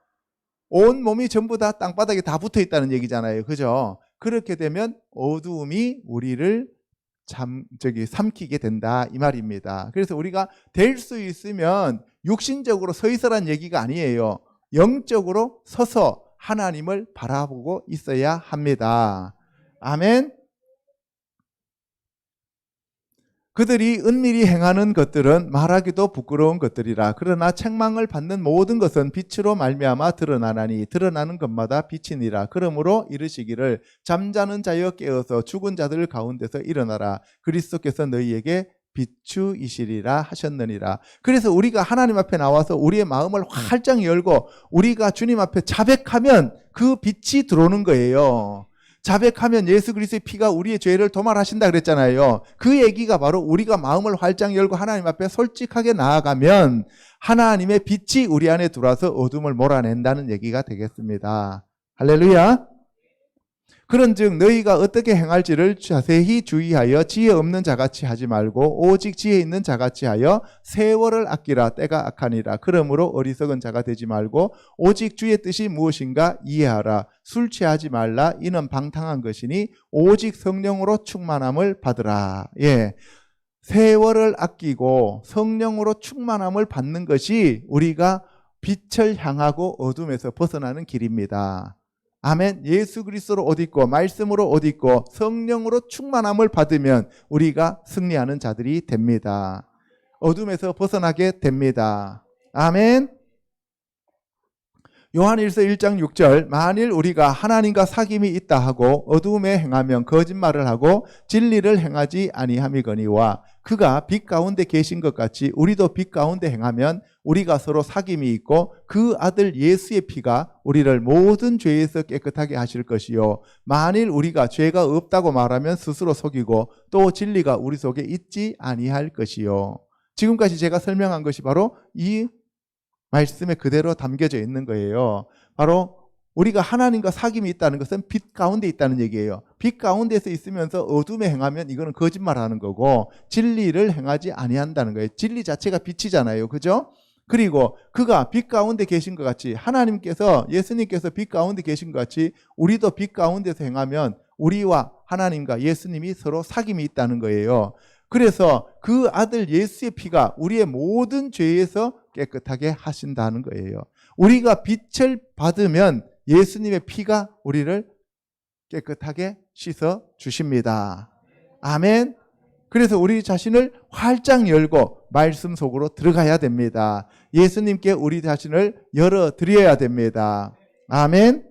온 몸이 전부 다 땅바닥에 다 붙어 있다는 얘기잖아요. 그죠? 그렇게 되면 어두움이 우리를 삼키게 된다 이 말입니다. 그래서 우리가 될 수 있으면 육신적으로 서 있으란 얘기가 아니에요. 영적으로 서서 하나님을 바라보고 있어야 합니다. 아멘. 그들이 은밀히 행하는 것들은 말하기도 부끄러운 것들이라. 그러나 책망을 받는 모든 것은 빛으로 말미암아 드러나나니 드러나는 것마다 빛이니라. 그러므로 이르시기를 잠자는 자여 깨어서 죽은 자들 가운데서 일어나라. 그리스도께서 너희에게 비추이시리라 하셨느니라. 그래서 우리가 하나님 앞에 나와서 우리의 마음을 활짝 열고 우리가 주님 앞에 자백하면 그 빛이 들어오는 거예요. 자백하면 예수 그리스도의 피가 우리의 죄를 도말하신다 그랬잖아요. 그 얘기가 바로 우리가 마음을 활짝 열고 하나님 앞에 솔직하게 나아가면 하나님의 빛이 우리 안에 들어와서 어둠을 몰아낸다는 얘기가 되겠습니다. 할렐루야. 그런즉 너희가 어떻게 행할지를 자세히 주의하여 지혜 없는 자같이 하지 말고 오직 지혜 있는 자같이 하여 세월을 아끼라. 때가 악하니라. 그러므로 어리석은 자가 되지 말고 오직 주의 뜻이 무엇인가 이해하라. 술 취하지 말라. 이는 방탕한 것이니 오직 성령으로 충만함을 받으라. 예. 세월을 아끼고 성령으로 충만함을 받는 것이 우리가 빛을 향하고 어둠에서 벗어나는 길입니다. 아멘. 예수 그리스도로 옷 입고 말씀으로 옷 입고 성령으로 충만함을 받으면 우리가 승리하는 자들이 됩니다. 어둠에서 벗어나게 됩니다. 아멘. 요한일서 1장 6절 만일 우리가 하나님과 사귐이 있다 하고 어둠에 행하면 거짓말을 하고 진리를 행하지 아니함이거니와 그가 빛 가운데 계신 것 같이 우리도 빛 가운데 행하면 우리가 서로 사귐이 있고 그 아들 예수의 피가 우리를 모든 죄에서 깨끗하게 하실 것이요 만일 우리가 죄가 없다고 말하면 스스로 속이고 또 진리가 우리 속에 있지 아니할 것이요. 지금까지 제가 설명한 것이 바로 이 말씀에 그대로 담겨져 있는 거예요. 바로 우리가 하나님과 사귐이 있다는 것은 빛 가운데 있다는 얘기예요. 빛 가운데서 있으면서 어둠에 행하면 이거는 거짓말하는 거고 진리를 행하지 아니한다는 거예요. 진리 자체가 빛이잖아요. 그죠? 그리고 그가 빛 가운데 계신 것 같이 하나님께서 예수님께서 빛 가운데 계신 것 같이 우리도 빛 가운데서 행하면 우리와 하나님과 예수님이 서로 사귐이 있다는 거예요. 그래서 그 아들 예수의 피가 우리의 모든 죄에서 깨끗하게 하신다는 거예요. 우리가 빛을 받으면 예수님의 피가 우리를 깨끗하게 씻어 주십니다. 아멘. 그래서 우리 자신을 활짝 열고 말씀 속으로 들어가야 됩니다. 예수님께 우리 자신을 열어드려야 됩니다. 아멘.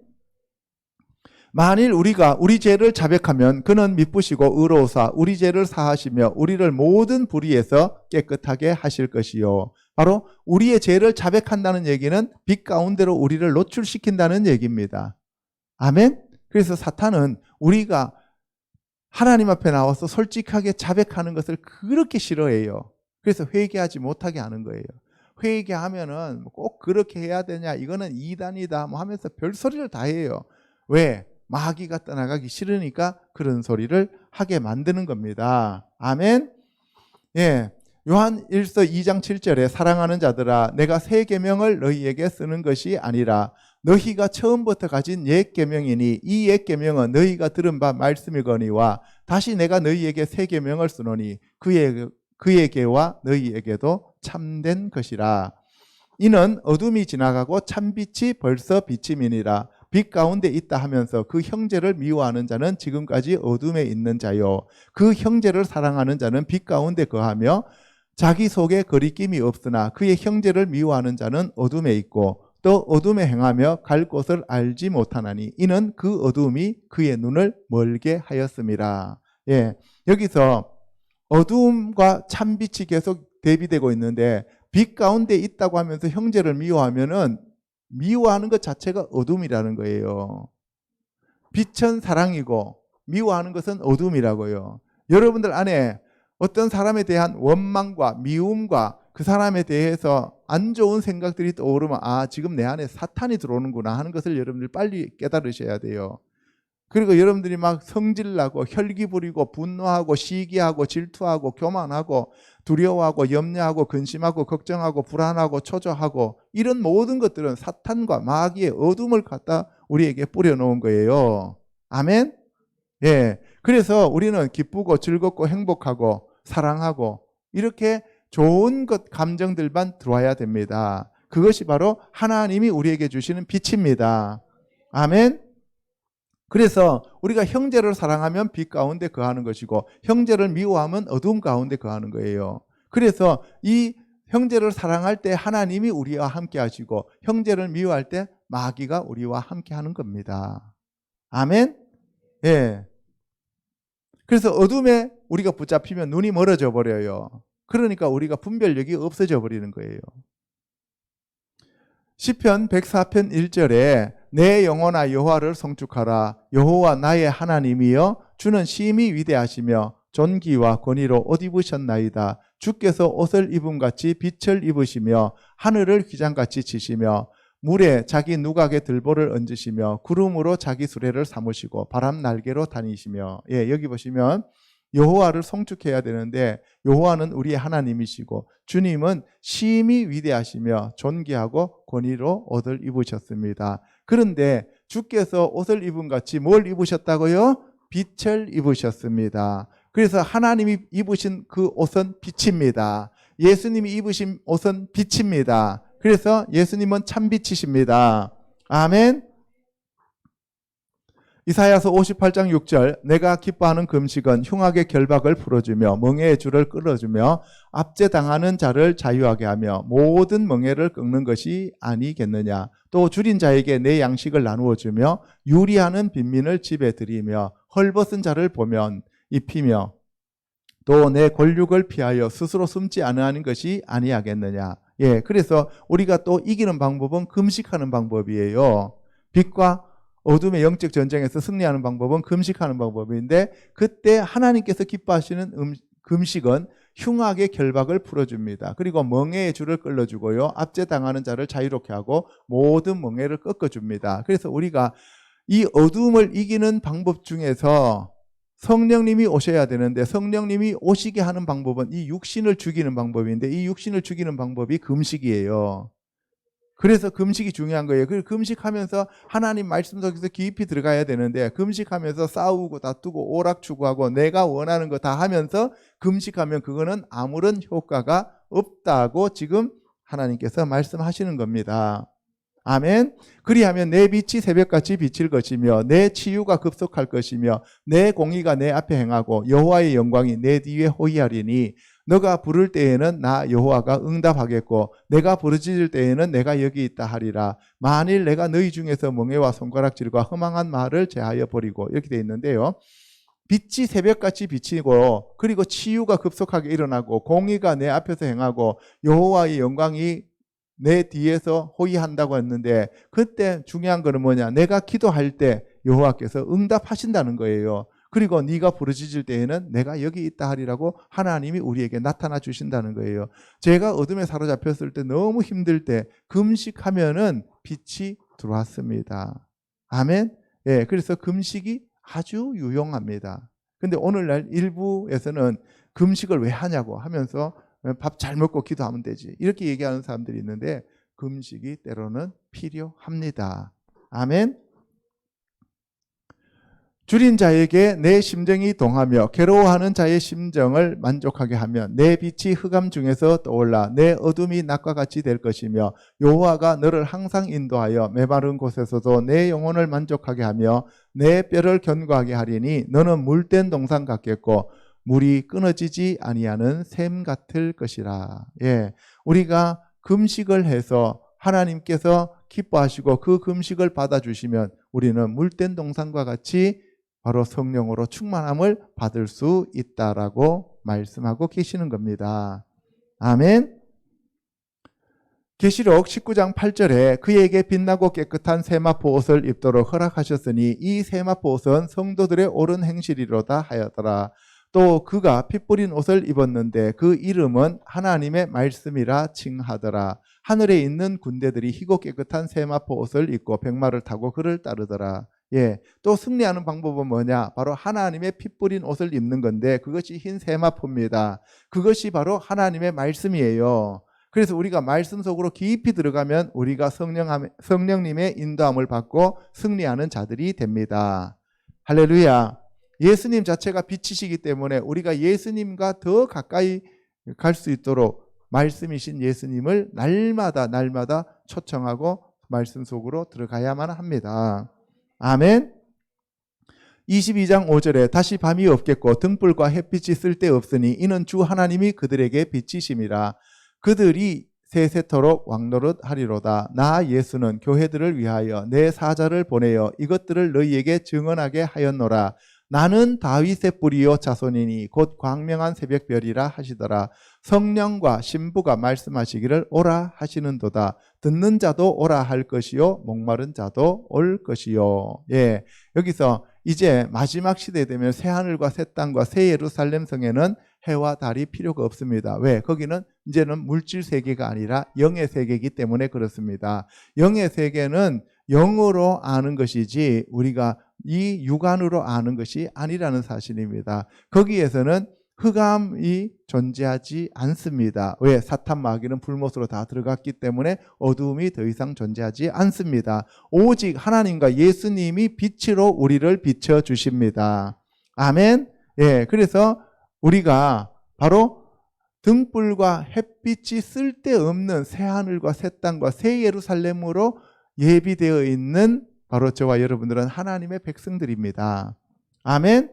만일 우리가 우리 죄를 자백하면 그는 미쁘시고 의로우사 우리 죄를 사하시며 우리를 모든 불의에서 깨끗하게 하실 것이요. 바로 우리의 죄를 자백한다는 얘기는 빛 가운데로 우리를 노출시킨다는 얘기입니다. 아멘. 그래서 사탄은 우리가 하나님 앞에 나와서 솔직하게 자백하는 것을 그렇게 싫어해요. 그래서 회개하지 못하게 하는 거예요. 회개하면은 꼭 그렇게 해야 되냐, 이거는 이단이다 뭐 하면서 별소리를 다 해요. 왜? 마귀가 떠나가기 싫으니까 그런 소리를 하게 만드는 겁니다. 아멘. 예. 요한 1서 2장 7절에 사랑하는 자들아 내가 새 계명을 너희에게 쓰는 것이 아니라 너희가 처음부터 가진 옛 계명이니 이 옛 계명은 너희가 들은 바 말씀이거니와 다시 내가 너희에게 새 계명을 쓰노니 그에게와 너희에게도 참된 것이라. 이는 어둠이 지나가고 참빛이 벌써 비침이니라. 빛 가운데 있다 하면서 그 형제를 미워하는 자는 지금까지 어둠에 있는 자요. 그 형제를 사랑하는 자는 빛 가운데 거하며 자기 속에 거리낌이 없으나 그의 형제를 미워하는 자는 어둠에 있고 또 어둠에 행하며 갈 곳을 알지 못하나니 이는 그 어둠이 그의 눈을 멀게 하였음이라. 예, 여기서 어둠과 참빛이 계속 대비되고 있는데 빛 가운데 있다고 하면서 형제를 미워하면은 미워하는 것 자체가 어둠이라는 거예요. 빛은 사랑이고 미워하는 것은 어둠이라고요. 여러분들 안에 어떤 사람에 대한 원망과 미움과 그 사람에 대해서 안 좋은 생각들이 떠오르면 아, 지금 내 안에 사탄이 들어오는구나 하는 것을 여러분들 빨리 깨달으셔야 돼요. 그리고 여러분들이 막 성질나고 혈기 부리고 분노하고 시기하고 질투하고 교만하고 두려워하고 염려하고 근심하고 걱정하고 불안하고 초조하고 이런 모든 것들은 사탄과 마귀의 어둠을 갖다 우리에게 뿌려놓은 거예요. 아멘? 예. 그래서 우리는 기쁘고 즐겁고 행복하고 사랑하고 이렇게 좋은 것 감정들만 들어와야 됩니다. 그것이 바로 하나님이 우리에게 주시는 빛입니다. 아멘. 그래서 우리가 형제를 사랑하면 빛 가운데 거하는 것이고 형제를 미워하면 어둠 가운데 거하는 거예요. 그래서 이 형제를 사랑할 때 하나님이 우리와 함께 하시고 형제를 미워할 때 마귀가 우리와 함께 하는 겁니다. 아멘. 예. 그래서 어둠에 우리가 붙잡히면 눈이 멀어져 버려요. 그러니까 우리가 분별력이 없어져 버리는 거예요. 시편 104편 1절에 내 영혼아 여호와를 송축하라. 여호와 나의 하나님이여 주는 심히 위대하시며 존귀와 권위로 옷 입으셨나이다. 주께서 옷을 입음같이 빛을 입으시며 하늘을 휘장같이 치시며 물에 자기 누각에 들보를 얹으시며 구름으로 자기 수레를 삼으시고 바람 날개로 다니시며. 예, 여기 보시면 여호와를 송축해야 되는데 여호와는 우리의 하나님이시고 주님은 심히 위대하시며 존귀하고 권위로 옷을 입으셨습니다. 그런데 주께서 옷을 입음같이 뭘 입으셨다고요? 빛을 입으셨습니다. 그래서 하나님이 입으신 그 옷은 빛입니다. 예수님이 입으신 옷은 빛입니다. 그래서 예수님은 참빛이십니다. 아멘. 이사야서 58장 6절 내가 기뻐하는 금식은 흉악의 결박을 풀어주며 멍에의 줄을 끌어주며 압제당하는 자를 자유하게 하며 모든 멍에를 꺾는 것이 아니겠느냐. 또 줄인 자에게 내 양식을 나누어 주며 유리하는 빈민을 집에 들이며 헐벗은 자를 보면 입히며 또 내 권력을 피하여 스스로 숨지 않으하는 것이 아니하겠느냐. 예, 그래서 우리가 또 이기는 방법은 금식하는 방법이에요. 빛과 어둠의 영적 전쟁에서 승리하는 방법은 금식하는 방법인데 그때 하나님께서 기뻐하시는 금식은 흉악의 결박을 풀어줍니다. 그리고 멍에의 줄을 끌어주고요. 압제당하는 자를 자유롭게 하고 모든 멍에를 꺾어줍니다. 그래서 우리가 이 어둠을 이기는 방법 중에서 성령님이 오셔야 되는데 성령님이 오시게 하는 방법은 이 육신을 죽이는 방법인데 이 육신을 죽이는 방법이 금식이에요. 그래서 금식이 중요한 거예요. 그 금식하면서 하나님 말씀 속에서 깊이 들어가야 되는데 금식하면서 싸우고 다투고 오락추구하고 내가 원하는 거 다 하면서 금식하면 그거는 아무런 효과가 없다고 지금 하나님께서 말씀하시는 겁니다. 아멘. 그리하면 내 빛이 새벽같이 비칠 것이며 내 치유가 급속할 것이며 내 공의가 내 앞에 행하고 여호와의 영광이 내 뒤에 호위하리니 너가 부를 때에는 나 여호와가 응답하겠고 내가 부르짖을 때에는 내가 여기 있다 하리라. 만일 내가 너희 중에서 멍에와 손가락질과 허망한 말을 제하여 버리고, 이렇게 되어 있는데요. 빛이 새벽같이 비치고 그리고 치유가 급속하게 일어나고 공의가 내 앞에서 행하고 여호와의 영광이 내 뒤에서 호위한다고 했는데 그때 중요한 거는 뭐냐? 내가 기도할 때 여호와께서 응답하신다는 거예요. 그리고 네가 부르짖을 때에는 내가 여기 있다 하리라고 하나님이 우리에게 나타나 주신다는 거예요. 제가 어둠에 사로잡혔을 때 너무 힘들 때 금식하면은 빛이 들어왔습니다. 아멘. 예, 그래서 금식이 아주 유용합니다. 근데 오늘날 일부에서는 금식을 왜 하냐고 하면서 밥 잘 먹고 기도하면 되지, 이렇게 얘기하는 사람들이 있는데 금식이 때로는 필요합니다. 아멘. 줄인 자에게 내 심정이 동하며 괴로워하는 자의 심정을 만족하게 하면 내 빛이 흑암 중에서 떠올라 내 어둠이 낮과 같이 될 것이며 여호와가 너를 항상 인도하여 메마른 곳에서도 내 영혼을 만족하게 하며 내 뼈를 견고하게 하리니 너는 물된 동산 같겠고 물이 끊어지지 아니하는 샘 같을 것이라. 예, 우리가 금식을 해서 하나님께서 기뻐하시고 그 금식을 받아주시면 우리는 물된 동산과 같이 바로 성령으로 충만함을 받을 수 있다라고 말씀하고 계시는 겁니다. 아멘. 계시록 19장 8절에 그에게 빛나고 깨끗한 세마포 옷을 입도록 허락하셨으니 이 세마포 옷은 성도들의 옳은 행실이로다 하였더라. 또 그가 피 뿌린 옷을 입었는데 그 이름은 하나님의 말씀이라 칭하더라. 하늘에 있는 군대들이 희고 깨끗한 세마포 옷을 입고 백마를 타고 그를 따르더라. 예, 또 승리하는 방법은 뭐냐? 바로 하나님의 피 뿌린 옷을 입는 건데 그것이 흰 세마포입니다. 그것이 바로 하나님의 말씀이에요. 그래서 우리가 말씀 속으로 깊이 들어가면 우리가 성령님의 인도함을 받고 승리하는 자들이 됩니다. 할렐루야. 예수님 자체가 빛이시기 때문에 우리가 예수님과 더 가까이 갈 수 있도록 말씀이신 예수님을 날마다 초청하고 말씀 속으로 들어가야만 합니다. 아멘. 22장 5절에 다시 밤이 없겠고 등불과 햇빛이 쓸데없으니 이는 주 하나님이 그들에게 빛이심이라. 그들이 세세토록 왕노릇 하리로다. 나 예수는 교회들을 위하여 내 사자를 보내어 이것들을 너희에게 증언하게 하였노라. 나는 다윗의 뿌리요 자손이니 곧 광명한 새벽별이라 하시더라. 성령과 신부가 말씀하시기를 오라 하시는도다. 듣는 자도 오라 할 것이요 목마른 자도 올 것이요. 예, 여기서 이제 마지막 시대 되면 새 하늘과 새 땅과 새 예루살렘 성에는 해와 달이 필요가 없습니다. 왜? 거기는 이제는 물질 세계가 아니라 영의 세계이기 때문에 그렇습니다. 영의 세계는 영으로 아는 것이지 우리가 이 육안으로 아는 것이 아니라는 사실입니다. 거기에서는 흑암이 존재하지 않습니다. 왜? 사탄 마귀는 불못으로 다 들어갔기 때문에 어두움이 더 이상 존재하지 않습니다. 오직 하나님과 예수님이 빛으로 우리를 비춰 주십니다. 아멘. 예, 그래서 우리가 바로 등불과 햇빛이 쓸데없는 새 하늘과 새 땅과 새 예루살렘으로 예비되어 있는 바로 저와 여러분들은 하나님의 백성들입니다. 아멘.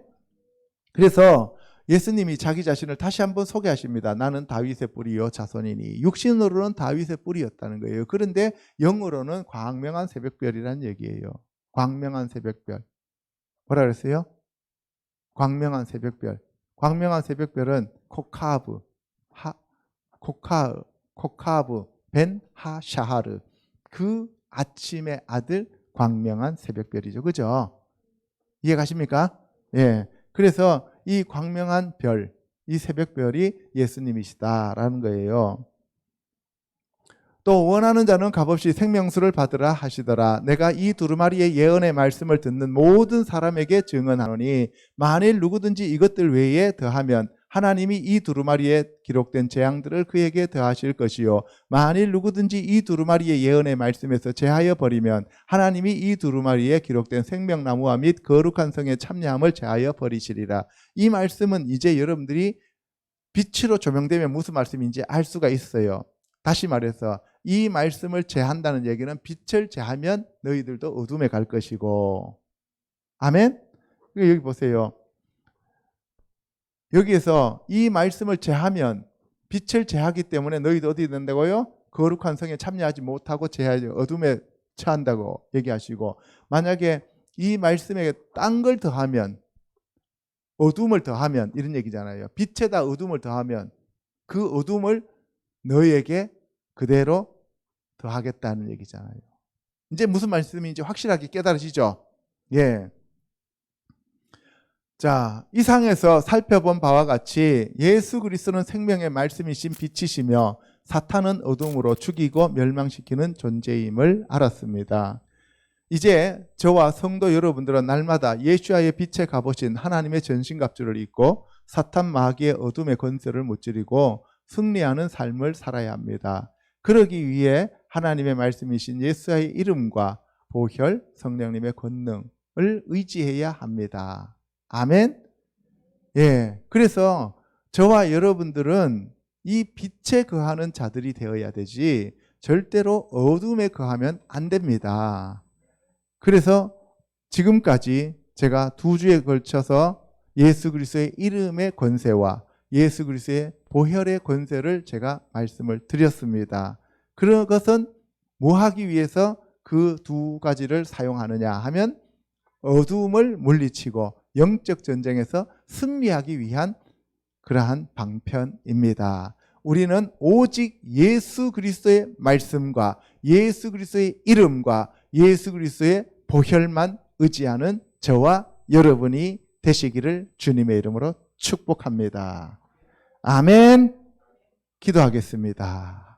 그래서 예수님이 자기 자신을 다시 한번 소개하십니다. 나는 다윗의 뿌리요 자손이니. 육신으로는 다윗의 뿌리였다는 거예요. 그런데 영으로는 광명한 새벽별이라는 얘기예요. 광명한 새벽별. 뭐라 그랬어요? 광명한 새벽별. 광명한 새벽별은 코카브 벤 하샤하르, 그 아침의 아들 광명한 새벽별이죠. 그죠? 이해가십니까? 예. 그래서 이 광명한 별, 이 새벽별이 예수님이시다라는 거예요. 또 원하는 자는 값없이 생명수를 받으라 하시더라. 내가 이 두루마리의 예언의 말씀을 듣는 모든 사람에게 증언하노니 만일 누구든지 이것들 외에 더하면 하나님이 이 두루마리에 기록된 재앙들을 그에게 더하실 것이요 만일 누구든지 이 두루마리의 예언의 말씀에서 제하여 버리면 하나님이 이 두루마리에 기록된 생명나무와 및 거룩한 성의 참여함을 제하여 버리시리라. 이 말씀은 이제 여러분들이 빛으로 조명되면 무슨 말씀인지 알 수가 있어요. 다시 말해서 이 말씀을 제한다는 얘기는 빛을 제하면 너희들도 어둠에 갈 것이고, 아멘? 여기 보세요. 여기에서 이 말씀을 제하면 빛을 제하기 때문에 너희도 어디 된다고요? 거룩한 성에 참여하지 못하고 제하지 어둠에 처한다고 얘기하시고, 만약에 이 말씀에 딴 걸 더하면, 어둠을 더하면 이런 얘기잖아요. 빛에다 어둠을 더하면 그 어둠을 너희에게 그대로 더하겠다는 얘기잖아요. 이제 무슨 말씀인지 확실하게 깨달으시죠? 예. 자, 이상에서 살펴본 바와 같이 예수 그리스도는 생명의 말씀이신 빛이시며 사탄은 어둠으로 죽이고 멸망시키는 존재임을 알았습니다. 이제 저와 성도 여러분들은 날마다 예수와의 빛에 가보신 하나님의 전신갑주를 입고 사탄 마귀의 어둠의 권세를 무찌르고 승리하는 삶을 살아야 합니다. 그러기 위해 하나님의 말씀이신 예수의 이름과 보혈, 성령님의 권능을 의지해야 합니다. 아멘? 예. 그래서 저와 여러분들은 이 빛에 거하는 자들이 되어야 되지 절대로 어둠에 거하면 안 됩니다. 그래서 지금까지 제가 2주에 걸쳐서 예수 그리스도의 이름의 권세와 예수 그리스도의 보혈의 권세를 제가 말씀을 드렸습니다. 그런 것은 뭐 하기 위해서 그 두 가지를 사용하느냐 하면 어둠을 물리치고 영적 전쟁에서 승리하기 위한 그러한 방편입니다. 우리는 오직 예수 그리스도의 말씀과 예수 그리스도의 이름과 예수 그리스도의 보혈만 의지하는 저와 여러분이 되시기를 주님의 이름으로 축복합니다. 아멘. 기도하겠습니다.